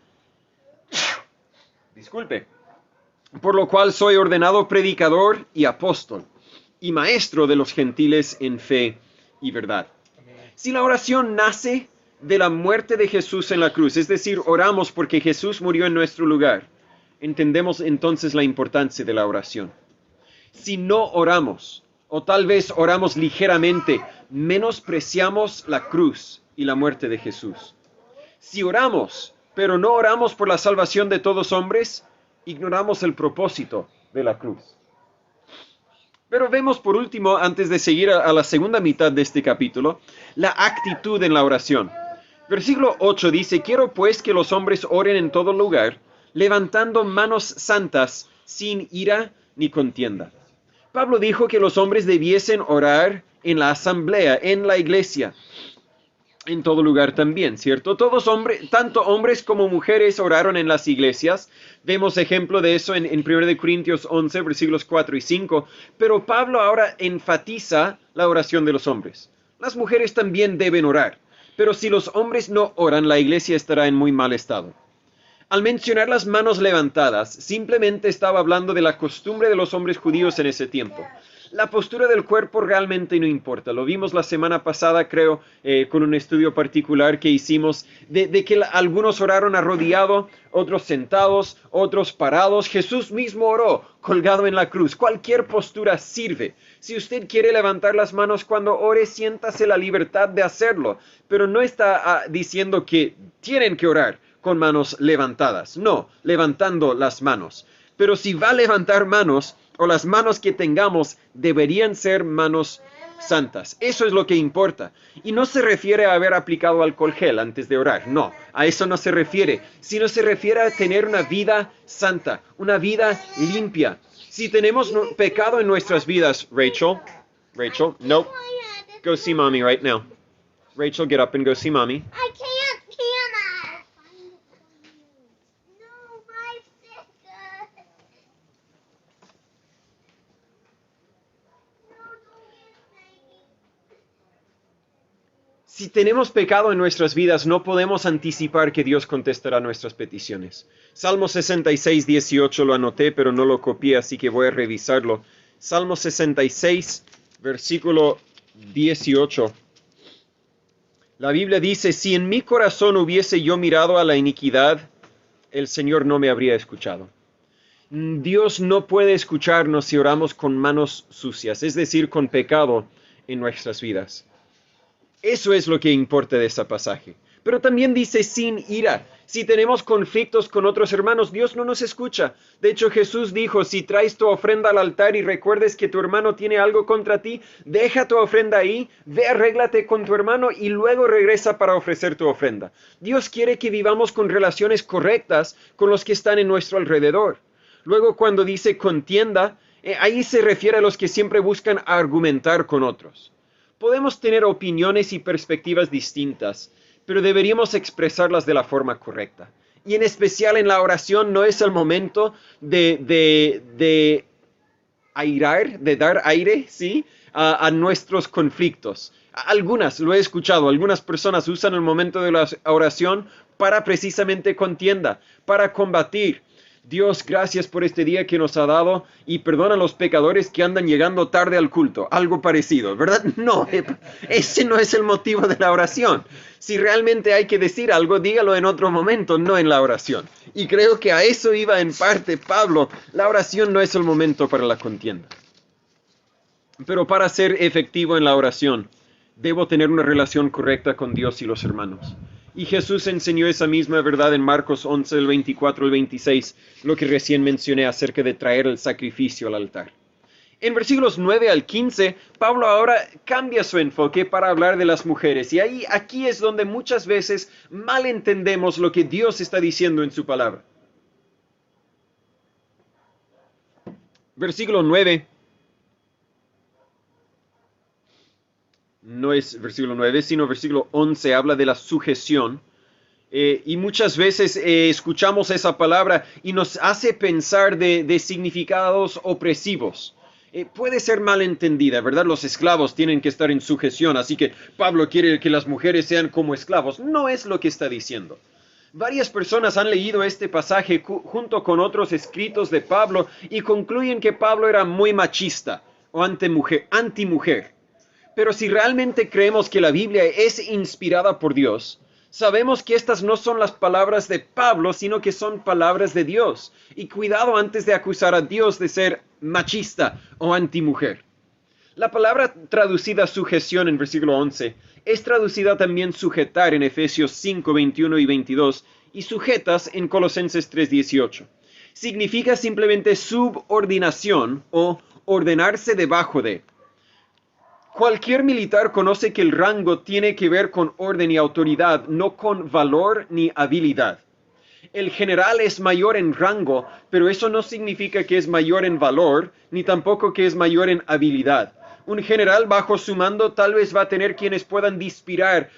Disculpe. Por lo cual soy ordenado predicador y apóstol, y maestro de los gentiles en fe y verdad. Si la oración nace de la muerte de Jesús en la cruz, es decir, oramos porque Jesús murió en nuestro lugar, entendemos entonces la importancia de la oración. Si no oramos, o tal vez oramos ligeramente, menospreciamos la cruz y la muerte de Jesús. Si oramos, pero no oramos por la salvación de todos hombres, ignoramos el propósito de la cruz. Pero vemos por último, antes de seguir a la segunda mitad de este capítulo, la actitud en la oración. Versículo 8 dice, quiero pues que los hombres oren en todo lugar, levantando manos santas, sin ira ni contienda. Pablo dijo que los hombres debiesen orar en la asamblea, en la iglesia, en todo lugar también, ¿cierto? Todos hombres, tanto hombres como mujeres oraron en las iglesias. Vemos ejemplo de eso en 1 Corintios 11, versículos 4 y 5. Pero Pablo ahora enfatiza la oración de los hombres. Las mujeres también deben orar. Pero si los hombres no oran, la iglesia estará en muy mal estado. Al mencionar las manos levantadas, simplemente estaba hablando de la costumbre de los hombres judíos en ese tiempo. La postura del cuerpo realmente no importa. Lo vimos la semana pasada, creo, con un estudio particular que hicimos, de que algunos oraron arrodillados, otros sentados, otros parados. Jesús mismo oró colgado en la cruz. Cualquier postura sirve. Si usted quiere levantar las manos cuando ore, siéntase la libertad de hacerlo. Pero no está diciendo que tienen que orar con manos levantadas. No, levantando las manos. Pero si va a levantar manos, o las manos que tengamos deberían ser manos santas. Eso es lo que importa. Y no se refiere a haber aplicado alcohol gel antes de orar. No, a eso no se refiere. Sino se refiere a tener una vida santa, una vida limpia. Si tenemos pecado en nuestras vidas, Rachel, no, go see mommy right now. Rachel, get up and go see mommy. I can't, can I? No, my sticker. No, don't get Maggie. Si tenemos pecado en nuestras vidas, no podemos anticipar que Dios contestará nuestras peticiones. Salmo 66, 18 lo anoté, pero no lo copié, así que voy a revisarlo. Salmo 66, versículo 18. La Biblia dice, si en mi corazón hubiese yo mirado a la iniquidad, el Señor no me habría escuchado. Dios no puede escucharnos si oramos con manos sucias, es decir, con pecado en nuestras vidas. Eso es lo que importa de ese pasaje. Pero también dice sin ira. Si tenemos conflictos con otros hermanos, Dios no nos escucha. De hecho, Jesús dijo, si traes tu ofrenda al altar y recuerdes que tu hermano tiene algo contra ti, deja tu ofrenda ahí, ve, arréglate con tu hermano y luego regresa para ofrecer tu ofrenda. Dios quiere que vivamos con relaciones correctas con los que están en nuestro alrededor. Luego, cuando dice contienda, ahí se refiere a los que siempre buscan argumentar con otros. Podemos tener opiniones y perspectivas distintas, pero deberíamos expresarlas de la forma correcta. Y en especial en la oración no es el momento de airar, de dar aire, ¿sí? a nuestros conflictos. Algunas, lo he escuchado, algunas personas usan el momento de la oración para precisamente contienda, para combatir. Dios, gracias por este día que nos ha dado y perdona a los pecadores que andan llegando tarde al culto. Algo parecido, ¿verdad? No, ese no es el motivo de la oración. Si realmente hay que decir algo, dígalo en otro momento, no en la oración. Y creo que a eso iba en parte Pablo. La oración no es el momento para la contienda. Pero para ser efectivo en la oración, debo tener una relación correcta con Dios y los hermanos. Y Jesús enseñó esa misma verdad en Marcos 11, el 24 al 26, lo que recién mencioné acerca de traer el sacrificio al altar. En versículos 9 al 15, Pablo ahora cambia su enfoque para hablar de las mujeres. Y aquí es donde muchas veces malentendemos lo que Dios está diciendo en su palabra. Versículo 9. No es versículo 9, sino versículo 11, habla de la sujeción. Y muchas veces escuchamos esa palabra y nos hace pensar de significados opresivos. Puede ser malentendida, ¿verdad? Los esclavos tienen que estar en sujeción, así que Pablo quiere que las mujeres sean como esclavos. No es lo que está diciendo. Varias personas han leído este pasaje junto con otros escritos de Pablo y concluyen que Pablo era muy machista o anti-mujer. Pero si realmente creemos que la Biblia es inspirada por Dios, sabemos que estas no son las palabras de Pablo, sino que son palabras de Dios. Y cuidado antes de acusar a Dios de ser machista o anti-mujer. La palabra traducida sujeción en versículo 11 es traducida también sujetar en Efesios 5, 21 y 22 y sujetas en Colosenses 3, 18. Significa simplemente subordinación o ordenarse debajo de. Cualquier militar conoce que el rango tiene que ver con orden y autoridad, no con valor ni habilidad. El general es mayor en rango, pero eso no significa que es mayor en valor, ni tampoco que es mayor en habilidad. Un general bajo su mando tal vez va a tener quienes puedan disparar,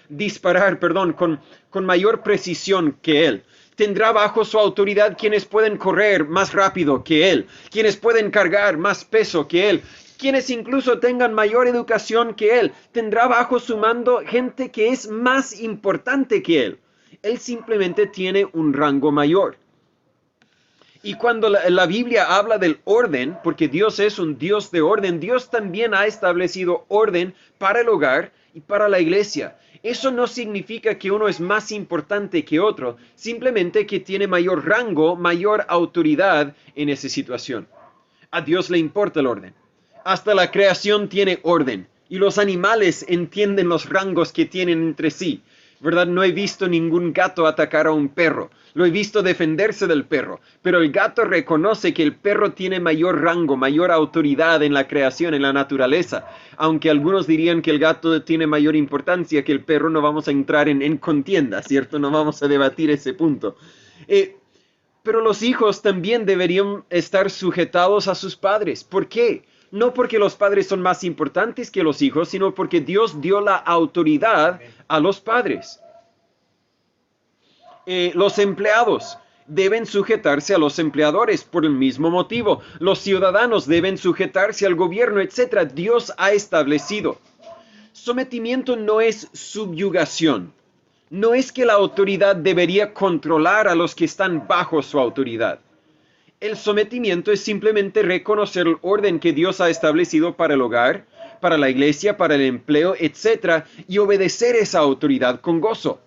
con mayor precisión que él. Tendrá bajo su autoridad quienes pueden correr más rápido que él, quienes pueden cargar más peso que él, quienes incluso tengan mayor educación que él. Tendrá bajo su mando gente que es más importante que él. Él simplemente tiene un rango mayor. Y cuando la Biblia habla del orden, porque Dios es un Dios de orden, Dios también ha establecido orden para el hogar y para la iglesia. Eso no significa que uno es más importante que otro, simplemente que tiene mayor rango, mayor autoridad en esa situación. A Dios le importa el orden. Hasta la creación tiene orden, y los animales entienden los rangos que tienen entre sí. ¿Verdad? No he visto ningún gato atacar a un perro. Lo he visto defenderse del perro. Pero el gato reconoce que el perro tiene mayor rango, mayor autoridad en la creación, en la naturaleza. Aunque algunos dirían que el gato tiene mayor importancia que el perro, no vamos a entrar en contienda, ¿cierto? No vamos a debatir ese punto. Pero los hijos también deberían estar sujetados a sus padres. ¿Por qué? No porque los padres son más importantes que los hijos, sino porque Dios dio la autoridad a los padres. Los empleados deben sujetarse a los empleadores por el mismo motivo. Los ciudadanos deben sujetarse al gobierno, etc. Dios ha establecido. Sometimiento no es subyugación. No es que la autoridad debería controlar a los que están bajo su autoridad. El sometimiento es simplemente reconocer el orden que Dios ha establecido para el hogar, para la iglesia, para el empleo, etc. y obedecer esa autoridad con gozo.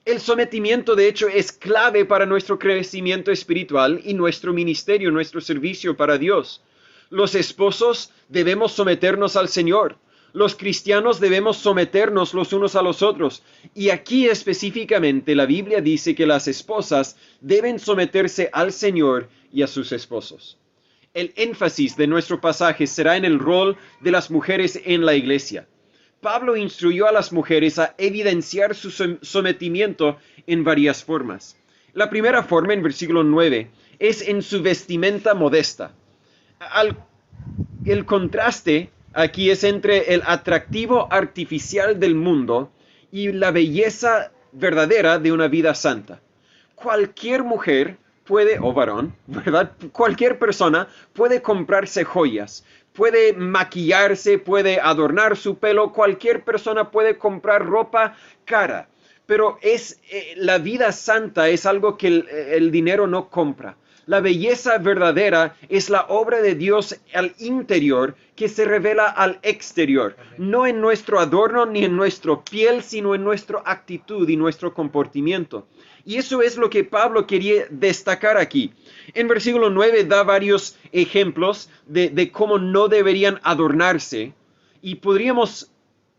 El sometimiento, de hecho, es clave para nuestro crecimiento espiritual y nuestro ministerio, nuestro servicio para Dios. Los esposos debemos someternos al Señor. Los cristianos debemos someternos los unos a los otros. Y aquí específicamente la Biblia dice que las esposas deben someterse al Señor y a sus esposos. El énfasis de nuestro pasaje será en el rol de las mujeres en la iglesia. Pablo instruyó a las mujeres a evidenciar su sometimiento en varias formas. La primera forma, en versículo 9, es en su vestimenta modesta. El contraste aquí es entre el atractivo artificial del mundo y la belleza verdadera de una vida santa. Cualquier mujer puede, o varón, ¿verdad? Cualquier persona puede comprarse joyas, puede maquillarse, puede adornar su pelo, cualquier persona puede comprar ropa cara, pero la vida santa es algo que el dinero no compra. La belleza verdadera es la obra de Dios al interior que se revela al exterior, no en nuestro adorno ni en nuestra piel, sino en nuestra actitud y nuestro comportamiento. Y eso es lo que Pablo quería destacar aquí. En versículo 9 da varios ejemplos de cómo no deberían adornarse y podríamos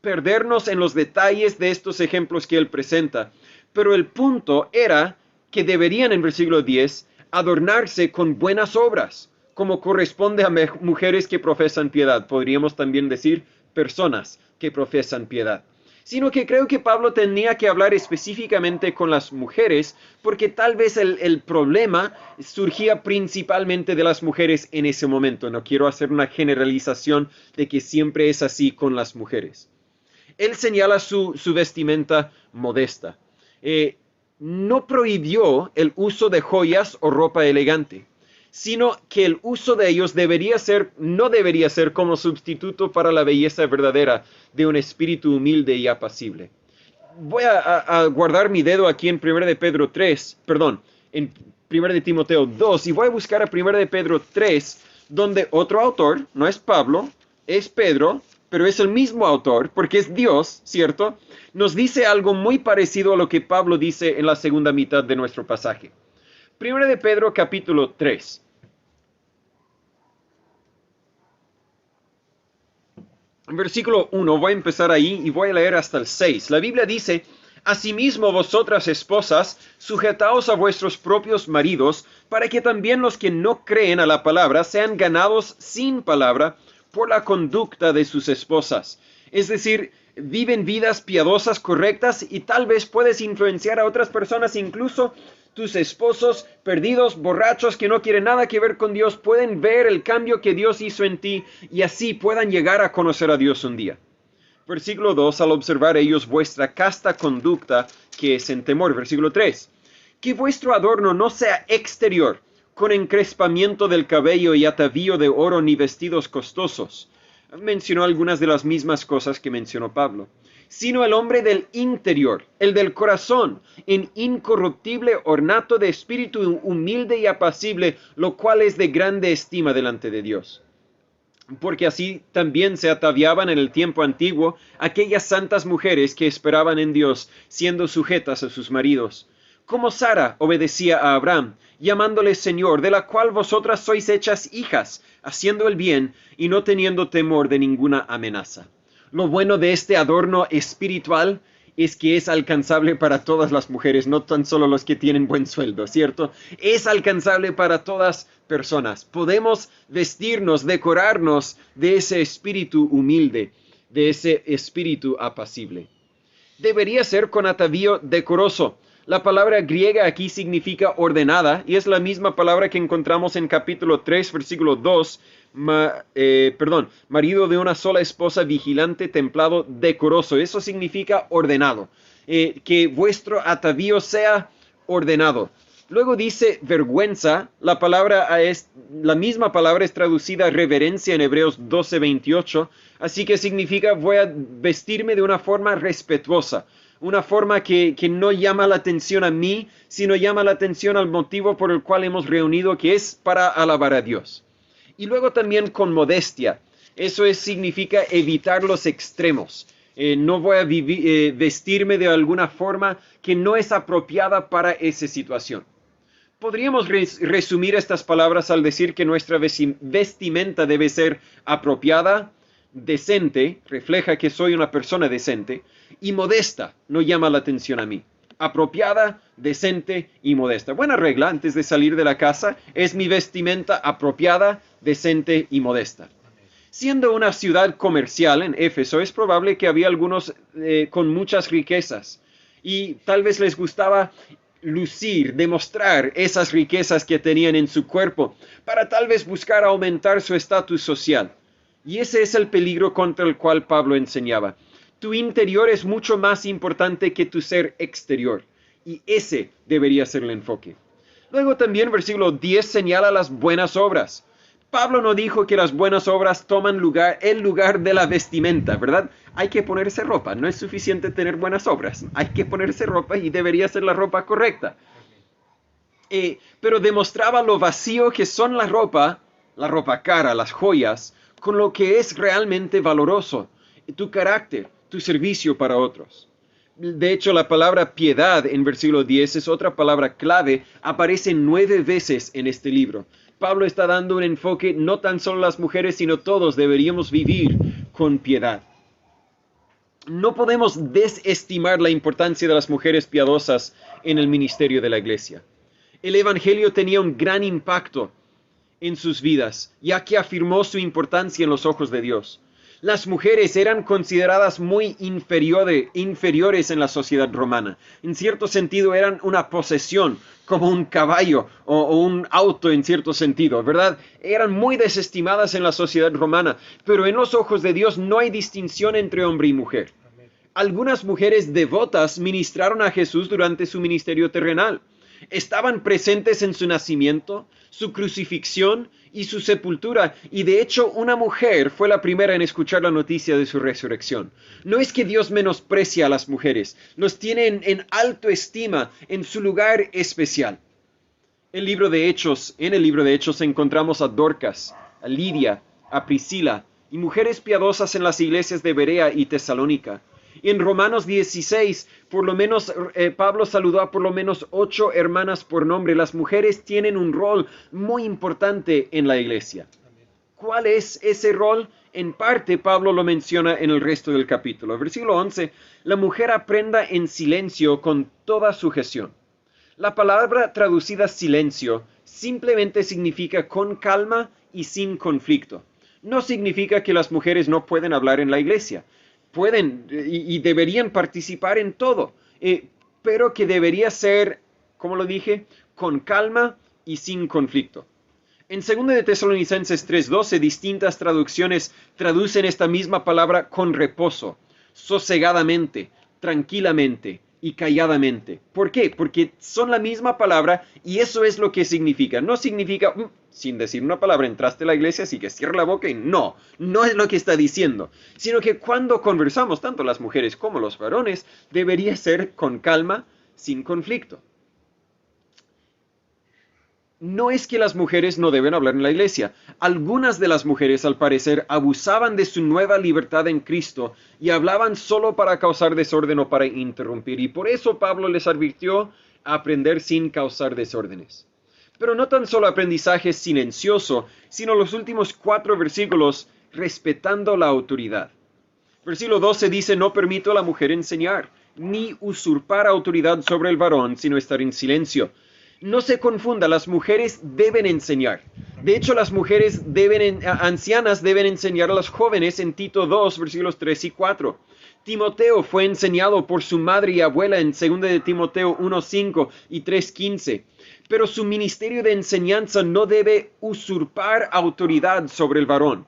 perdernos en los detalles de estos ejemplos que él presenta. Pero el punto era que deberían, en versículo 10, adornarse con buenas obras, como corresponde a mujeres que profesan piedad. Podríamos también decir personas que profesan piedad. Sino que creo que Pablo tenía que hablar específicamente con las mujeres, porque tal vez el problema surgía principalmente de las mujeres en ese momento. No quiero hacer una generalización de que siempre es así con las mujeres. Él señala su vestimenta modesta. No prohibió el uso de joyas o ropa elegante, sino que el uso de ellos no debería ser como sustituto para la belleza verdadera de un espíritu humilde y apacible. voy a guardar mi dedo aquí en 1 de Pedro 3, perdón, en 1 de Timoteo 2, y voy a buscar a 1 de Pedro 3, donde otro autor, no es Pablo, es Pedro, pero es el mismo autor, porque es Dios, ¿cierto? Nos dice algo muy parecido a lo que Pablo dice en la segunda mitad de nuestro pasaje. 1 de Pedro capítulo 3. En versículo 1, voy a empezar ahí y voy a leer hasta el 6. La Biblia dice: Asimismo vosotras esposas, sujetaos a vuestros propios maridos, para que también los que no creen a la palabra sean ganados sin palabra por la conducta de sus esposas. Es decir, viven vidas piadosas, correctas, y tal vez puedes influenciar a otras personas, incluso tus esposos perdidos, borrachos, que no quieren nada que ver con Dios, pueden ver el cambio que Dios hizo en ti y así puedan llegar a conocer a Dios un día. Versículo 2, al observar ellos vuestra casta conducta que es en temor. Versículo 3, que vuestro adorno no sea exterior, con encrespamiento del cabello y atavío de oro ni vestidos costosos. Mencionó algunas de las mismas cosas que mencionó Pablo. Sino el hombre del interior, el del corazón, en incorruptible ornato de espíritu humilde y apacible, lo cual es de grande estima delante de Dios. Porque así también se ataviaban en el tiempo antiguo aquellas santas mujeres que esperaban en Dios, siendo sujetas a sus maridos. Como Sara obedecía a Abraham, llamándole Señor, de la cual vosotras sois hechas hijas, haciendo el bien y no teniendo temor de ninguna amenaza. Lo bueno de este adorno espiritual es que es alcanzable para todas las mujeres, no tan solo los que tienen buen sueldo, ¿cierto? Es alcanzable para todas personas. Podemos vestirnos, decorarnos de ese espíritu humilde, de ese espíritu apacible. Debería ser con atavío decoroso. La palabra griega aquí significa ordenada y es la misma palabra que encontramos en capítulo 3, versículo 2, marido de una sola esposa, vigilante, templado, decoroso. Eso significa ordenado. Que vuestro atavío sea ordenado. Luego dice vergüenza. La misma palabra es traducida reverencia en Hebreos 12:28. Así que significa voy a vestirme de una forma respetuosa. Una forma que no llama la atención a mí, sino llama la atención al motivo por el cual hemos reunido, que es para alabar a Dios. Y luego también con modestia. Eso significa evitar los extremos. No voy a vestirme de alguna forma que no es apropiada para esa situación. Podríamos resumir estas palabras al decir que nuestra vestimenta debe ser apropiada, decente, refleja que soy una persona decente, y modesta, no llama la atención a mí. Apropiada, decente y modesta. Buena regla antes de salir de la casa es mi vestimenta apropiada, decente y modesta. Siendo una ciudad comercial en Éfeso, es probable que había algunos con muchas riquezas y tal vez les gustaba lucir, demostrar esas riquezas que tenían en su cuerpo para tal vez buscar aumentar su estatus social. Y ese es el peligro contra el cual Pablo enseñaba. Tu interior es mucho más importante que tu ser exterior. Y ese debería ser el enfoque. Luego también versículo 10 señala las buenas obras. Pablo no dijo que las buenas obras toman el lugar de la vestimenta, ¿verdad? Hay que ponerse ropa, no es suficiente tener buenas obras. Hay que ponerse ropa y debería ser la ropa correcta. Pero demostraba lo vacío que son la ropa cara, las joyas, con lo que es realmente valoroso, tu carácter, tu servicio para otros. De hecho, la palabra piedad en versículo 10 es otra palabra clave, aparece 9 veces en este libro. Pablo está dando un enfoque, no tan solo las mujeres, sino todos deberíamos vivir con piedad. No podemos desestimar la importancia de las mujeres piadosas en el ministerio de la iglesia. El evangelio tenía un gran impacto en sus vidas, ya que afirmó su importancia en los ojos de Dios. Las mujeres eran consideradas muy inferiores en la sociedad romana. En cierto sentido eran una posesión, como un caballo o un auto en cierto sentido, ¿verdad? Eran muy desestimadas en la sociedad romana, pero en los ojos de Dios no hay distinción entre hombre y mujer. Algunas mujeres devotas ministraron a Jesús durante su ministerio terrenal. Estaban presentes en su nacimiento, su crucifixión y su sepultura, y de hecho una mujer fue la primera en escuchar la noticia de su resurrección. No es que Dios menosprecia a las mujeres, los tiene en alto estima, en su lugar especial. En el libro de Hechos encontramos a Dorcas, a Lidia, a Priscila, y mujeres piadosas en las iglesias de Berea y Tesalónica. En Romanos 16, Pablo saludó a por lo menos 8 hermanas por nombre. Las mujeres tienen un rol muy importante en la iglesia. ¿Cuál es ese rol? En parte, Pablo lo menciona en el resto del capítulo. Versículo 11, la mujer aprenda en silencio con toda sujeción. La palabra traducida silencio simplemente significa con calma y sin conflicto. No significa que las mujeres no pueden hablar en la iglesia. Pueden y deberían participar en todo, pero que debería ser, como lo dije, con calma y sin conflicto. En 2 de Tesalonicenses 3:12, distintas traducciones traducen esta misma palabra con reposo, sosegadamente, tranquilamente y calladamente. ¿Por qué? Porque son la misma palabra y eso es lo que significa. No significa, sin decir una palabra, entraste a la iglesia, así que cierra la boca y no es lo que está diciendo. Sino que cuando conversamos, tanto las mujeres como los varones, debería ser con calma, sin conflicto. No es que las mujeres no deben hablar en la iglesia. Algunas de las mujeres, al parecer, abusaban de su nueva libertad en Cristo y hablaban solo para causar desorden o para interrumpir. Y por eso Pablo les advirtió a aprender sin causar desórdenes. Pero no tan solo aprendizaje silencioso, sino los últimos 4 versículos respetando la autoridad. Versículo 12 dice, no permito a la mujer enseñar, ni usurpar autoridad sobre el varón, sino estar en silencio. No se confunda, las mujeres deben enseñar. De hecho, las mujeres ancianas deben enseñar a las jóvenes en Tito 2, versículos 3 y 4. Timoteo fue enseñado por su madre y abuela en 2 de Timoteo 1:5 y 3:15. Pero su ministerio de enseñanza no debe usurpar autoridad sobre el varón.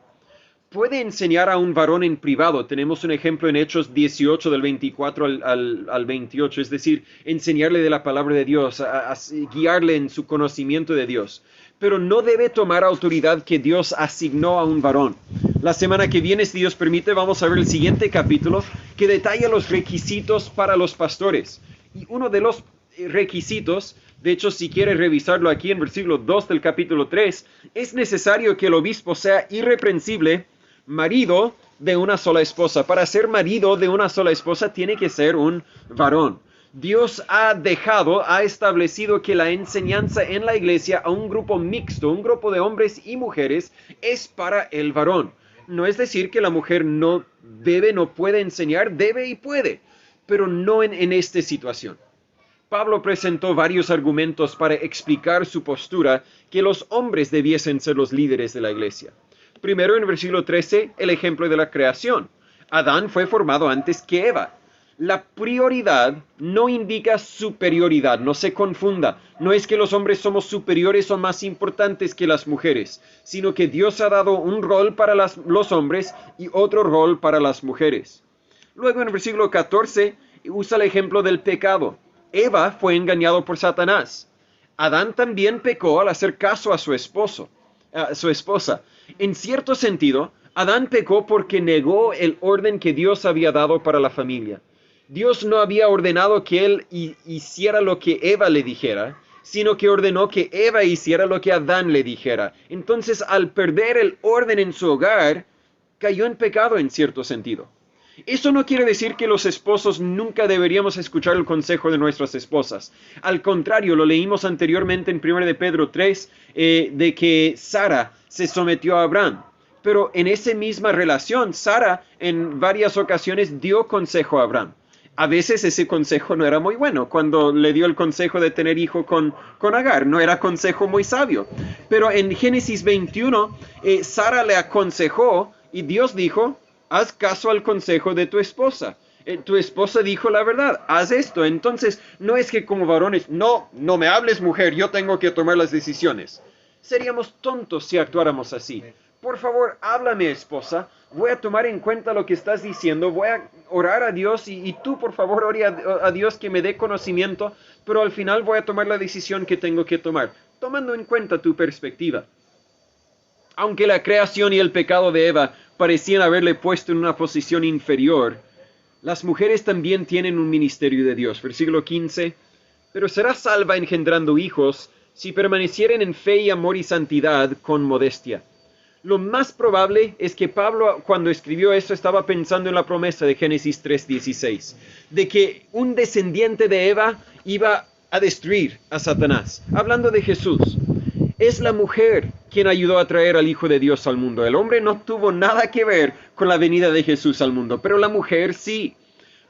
Puede enseñar a un varón en privado. Tenemos un ejemplo en Hechos 18 del 24 al 28, es decir, enseñarle de la palabra de Dios, a guiarle en su conocimiento de Dios. Pero no debe tomar autoridad que Dios asignó a un varón. La semana que viene, si Dios permite, vamos a ver el siguiente capítulo que detalla los requisitos para los pastores. Y uno de los requisitos, de hecho, si quiere revisarlo aquí en versículo 2 del capítulo 3, es necesario que el obispo sea irreprensible, marido de una sola esposa. Para ser marido de una sola esposa tiene que ser un varón. Dios ha establecido que la enseñanza en la iglesia a un grupo mixto, un grupo de hombres y mujeres, es para el varón. No es decir que la mujer no puede enseñar, debe y puede, pero no en esta situación. Pablo presentó varios argumentos para explicar su postura que los hombres debiesen ser los líderes de la iglesia. Primero, en el versículo 13, el ejemplo de la creación. Adán fue formado antes que Eva. La prioridad no indica superioridad, no se confunda. No es que los hombres somos superiores o más importantes que las mujeres, sino que Dios ha dado un rol para los hombres y otro rol para las mujeres. Luego, en el versículo 14, usa el ejemplo del pecado. Eva fue engañado por Satanás. Adán también pecó al hacer caso a su esposa. En cierto sentido, Adán pecó porque negó el orden que Dios había dado para la familia. Dios no había ordenado que él hiciera lo que Eva le dijera, sino que ordenó que Eva hiciera lo que Adán le dijera. Entonces, al perder el orden en su hogar, cayó en pecado en cierto sentido. Eso no quiere decir que los esposos nunca deberíamos escuchar el consejo de nuestras esposas. Al contrario, lo leímos anteriormente en 1 de Pedro 3, de que Sara se sometió a Abraham. Pero en esa misma relación, Sara en varias ocasiones dio consejo a Abraham. A veces ese consejo no era muy bueno. Cuando le dio el consejo de tener hijo con Agar, no era consejo muy sabio. Pero en Génesis 21, Sara le aconsejó y Dios dijo, haz caso al consejo de tu esposa. Tu esposa dijo la verdad, haz esto. Entonces, no es que como varones, no me hables, mujer, yo tengo que tomar las decisiones. Seríamos tontos si actuáramos así. por favor, háblame, esposa, voy a tomar en cuenta lo que estás diciendo, voy a orar a Dios y tú, por favor, ore a Dios que me dé conocimiento, pero al final voy a tomar la decisión que tengo que tomar, tomando en cuenta tu perspectiva. Aunque la creación y el pecado de Eva parecían haberle puesto en una posición inferior, las mujeres también tienen un ministerio de Dios. Versículo 15, pero será salva engendrando hijos si permanecieren en fe y amor y santidad con modestia. Lo más probable es que Pablo, cuando escribió esto, estaba pensando en la promesa de Génesis 3:16, de que un descendiente de Eva iba a destruir a Satanás. Hablando de Jesús, es la mujer quien ayudó a traer al Hijo de Dios al mundo. El hombre no tuvo nada que ver con la venida de Jesús al mundo, pero la mujer sí.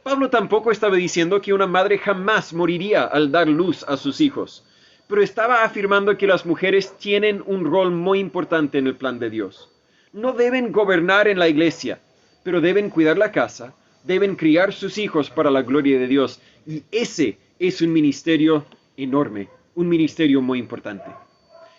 Pablo tampoco estaba diciendo que una madre jamás moriría al dar luz a sus hijos, pero estaba afirmando que las mujeres tienen un rol muy importante en el plan de Dios. No deben gobernar en la iglesia, pero deben cuidar la casa, deben criar sus hijos para la gloria de Dios, y ese es un ministerio enorme, un ministerio muy importante.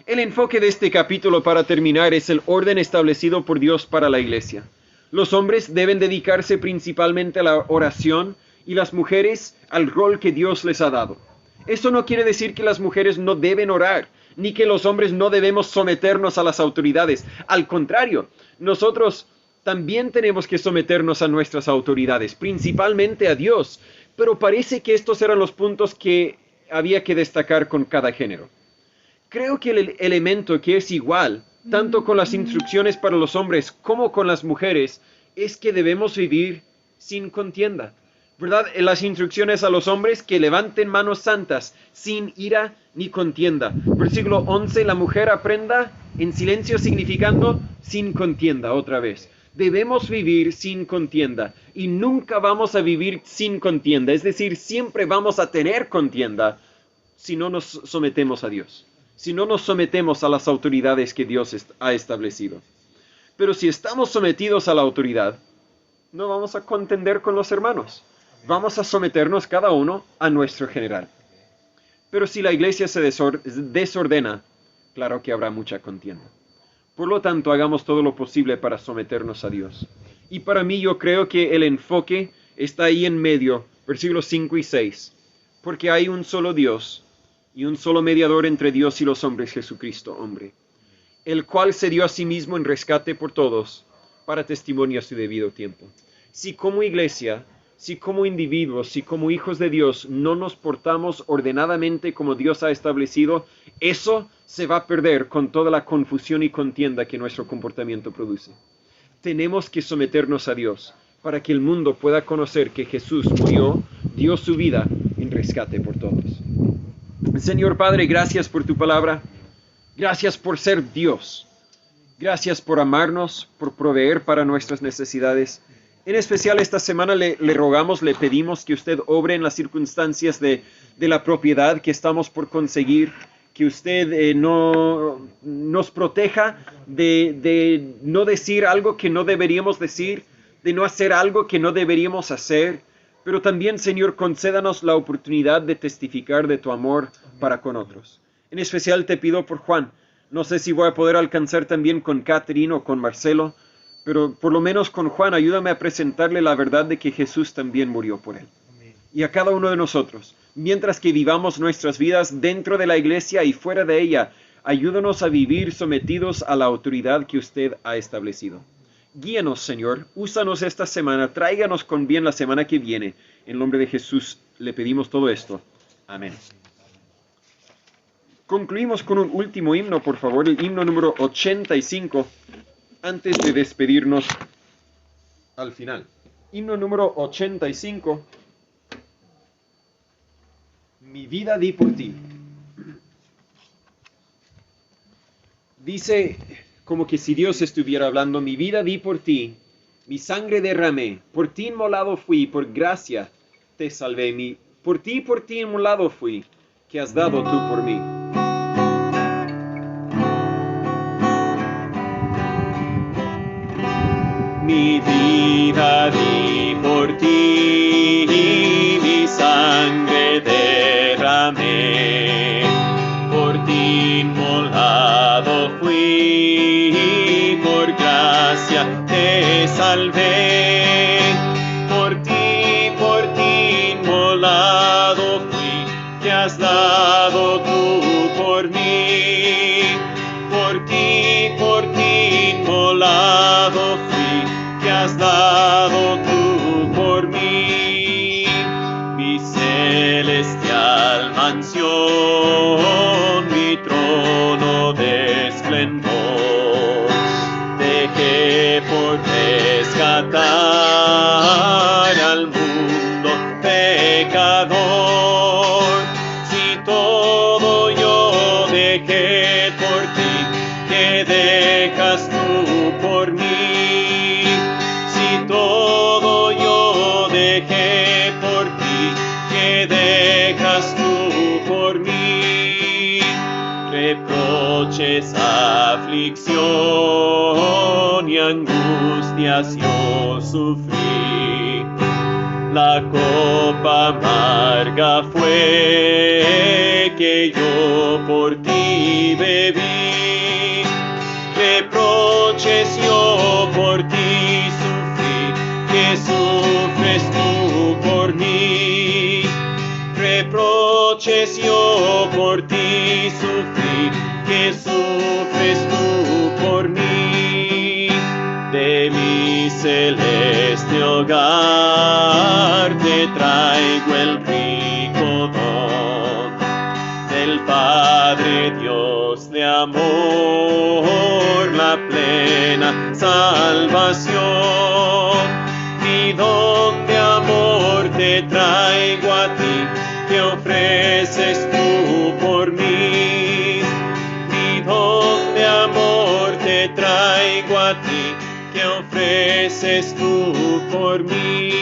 El enfoque de este capítulo, para terminar, es el orden establecido por Dios para la iglesia. Los hombres deben dedicarse principalmente a la oración y las mujeres al rol que Dios les ha dado. Eso no quiere decir que las mujeres no deben orar, ni que los hombres no debemos someternos a las autoridades. Al contrario, nosotros también tenemos que someternos a nuestras autoridades, principalmente a Dios. Pero parece que estos eran los puntos que había que destacar con cada género. Creo que el elemento que es igual, tanto con las instrucciones para los hombres como con las mujeres, es que debemos vivir sin contienda. ¿Verdad? Las instrucciones a los hombres que levanten manos santas, sin ira ni contienda. Versículo 11, la mujer aprenda en silencio, significando sin contienda, otra vez. Debemos vivir sin contienda y nunca vamos a vivir sin contienda. Es decir, siempre vamos a tener contienda si no nos sometemos a Dios, si no nos sometemos a las autoridades que Dios ha establecido. Pero si estamos sometidos a la autoridad, no vamos a contender con los hermanos. Vamos a someternos cada uno a nuestro general. Pero si la iglesia se desordena, claro que habrá mucha contienda. Por lo tanto, hagamos todo lo posible para someternos a Dios. Y para mí yo creo que el enfoque está ahí en medio, versículos 5 y 6. Porque hay un solo Dios y un solo mediador entre Dios y los hombres, Jesucristo, hombre, el cual se dio a sí mismo en rescate por todos, para testimonio a su debido tiempo. Si como iglesia, si como individuos, si como hijos de Dios no nos portamos ordenadamente como Dios ha establecido, eso se va a perder con toda la confusión y contienda que nuestro comportamiento produce. Tenemos que someternos a Dios para que el mundo pueda conocer que Jesús murió, dio su vida en rescate por todos. Señor Padre, gracias por tu palabra. Gracias por ser Dios. Gracias por amarnos, por proveer para nuestras necesidades. En especial esta semana le rogamos, le pedimos que usted obre en las circunstancias de la propiedad que estamos por conseguir, que usted nos proteja de no decir algo que no deberíamos decir, de no hacer algo que no deberíamos hacer, pero también, Señor, concédanos la oportunidad de testificar de tu amor para con otros. En especial te pido por Juan. No sé si voy a poder alcanzar también con Catherine o con Marcelo, pero por lo menos con Juan, ayúdame a presentarle la verdad de que Jesús también murió por él. Y a cada uno de nosotros, mientras que vivamos nuestras vidas dentro de la iglesia y fuera de ella, ayúdanos a vivir sometidos a la autoridad que usted ha establecido. Guíanos, Señor, úsanos esta semana, tráiganos con bien la semana que viene. En nombre de Jesús le pedimos todo esto. Amén. Concluimos con un último himno, por favor, el himno número 85, antes de despedirnos al final. Himno número 85. Mi vida di por ti. Dice como que si Dios estuviera hablando: mi vida di por ti, mi sangre derramé, por ti inmolado fui, por gracia te salvé, por ti inmolado fui, que has dado tú por mí. Mi vida di por ti, mi sangre derramé, por ti inmolado fui, por te salvé. Por ti inmolado fui, que has dado tú por mí. Por ti inmolado fui, que has dado tú por mí. Mi celestial mansión, mi trono de esplendor, dejé por rescatar al mundo pecador. Si todo yo dejé por ti, ¿qué dejas tú por mí? Si todo yo dejé por ti, ¿qué dejas tú por mí? Reproches, aflicción y angustias yo sufrí. La copa amarga fue que yo por ti bebí. Reproches yo por ti sufrí, que sufres tú por mí. Reproches yo por ti sufrí, que sufres tú por mí. De mi celeste hogar te traigo el rico don del Padre Dios de amor, la plena salvación. Mi don de amor te traigo a ti, que ofreces tú por mí. Mi don de amor te traigo a ti, que ofreces tú por mí.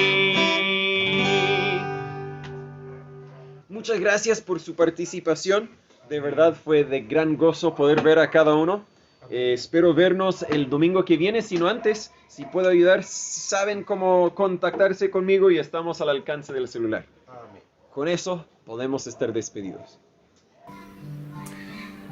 Muchas gracias por su participación. De verdad fue de gran gozo poder ver a cada uno. Espero vernos el domingo que viene, si no antes. Si puedo ayudar, saben cómo contactarse conmigo y estamos al alcance del celular. Amén. Con eso podemos estar despedidos.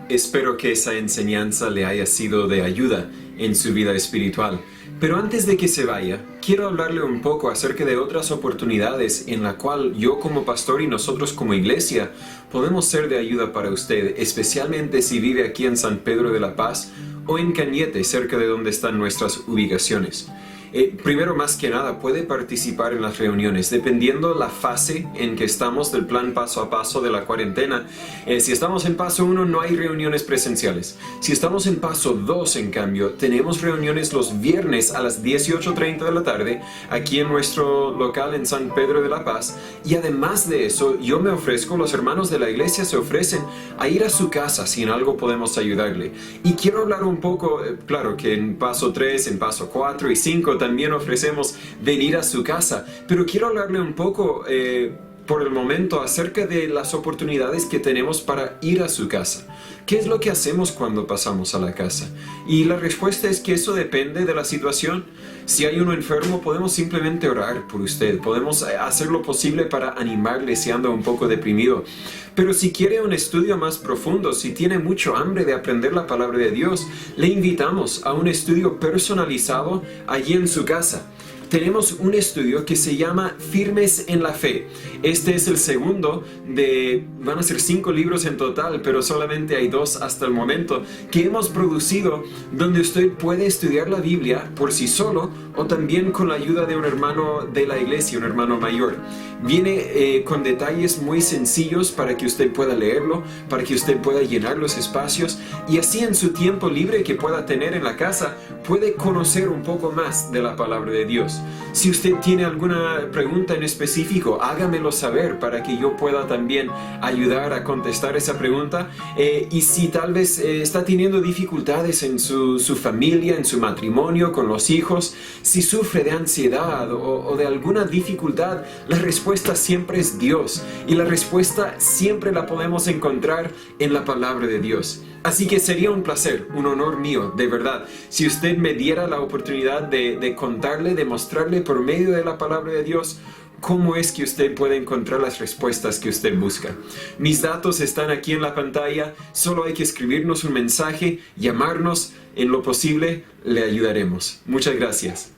Espero que esa enseñanza le haya sido de ayuda en su vida espiritual. Pero antes de que se vaya, quiero hablarle un poco acerca de otras oportunidades en la cual yo como pastor y nosotros como iglesia podemos ser de ayuda para usted, especialmente si vive aquí en San Pedro de la Paz o en Cañete, cerca de donde están nuestras ubicaciones. Primero, más que nada, puede participar en las reuniones, dependiendo la fase en que estamos del plan paso a paso de la cuarentena. Si estamos en paso 1, no hay reuniones presenciales. Si estamos en paso 2, en cambio, tenemos reuniones los viernes a las 18:30 de la tarde, aquí en nuestro local en San Pedro de la Paz. Y además de eso, yo me ofrezco, los hermanos de la iglesia se ofrecen a ir a su casa si en algo podemos ayudarle. Y quiero hablar un poco, claro que en paso 3, en paso 4 y 5, también ofrecemos venir a su casa, pero quiero hablarle un poco por el momento acerca de las oportunidades que tenemos para ir a su casa. ¿Qué es lo que hacemos cuando pasamos a la casa? Y la respuesta es que eso depende de la situación. Si hay uno enfermo, podemos simplemente orar por usted. Podemos hacer lo posible para animarle si anda un poco deprimido. Pero si quiere un estudio más profundo, si tiene mucho hambre de aprender la palabra de Dios, le invitamos a un estudio personalizado allí en su casa. Tenemos un estudio que se llama Firmes en la Fe. Este es el segundo van a ser 5 libros en total, pero solamente hay 2 hasta el momento, que hemos producido, donde usted puede estudiar la Biblia por sí solo o también con la ayuda de un hermano de la iglesia, un hermano mayor. Viene con detalles muy sencillos para que usted pueda leerlo, para que usted pueda llenar los espacios y así en su tiempo libre que pueda tener en la casa, puede conocer un poco más de la palabra de Dios. Si usted tiene alguna pregunta en específico, hágamelo saber para que yo pueda también ayudar a contestar esa pregunta. Y si tal vez está teniendo dificultades en su familia, en su matrimonio, con los hijos, si sufre de ansiedad o de alguna dificultad, la respuesta siempre es Dios. Y la respuesta siempre la podemos encontrar en la palabra de Dios. Así que sería un placer, un honor mío, de verdad, si usted me diera la oportunidad de contarle, de mostrarle por medio de la palabra de Dios cómo es que usted puede encontrar las respuestas que usted busca. Mis datos están aquí en la pantalla, solo hay que escribirnos un mensaje, llamarnos, en lo posible le ayudaremos. Muchas gracias.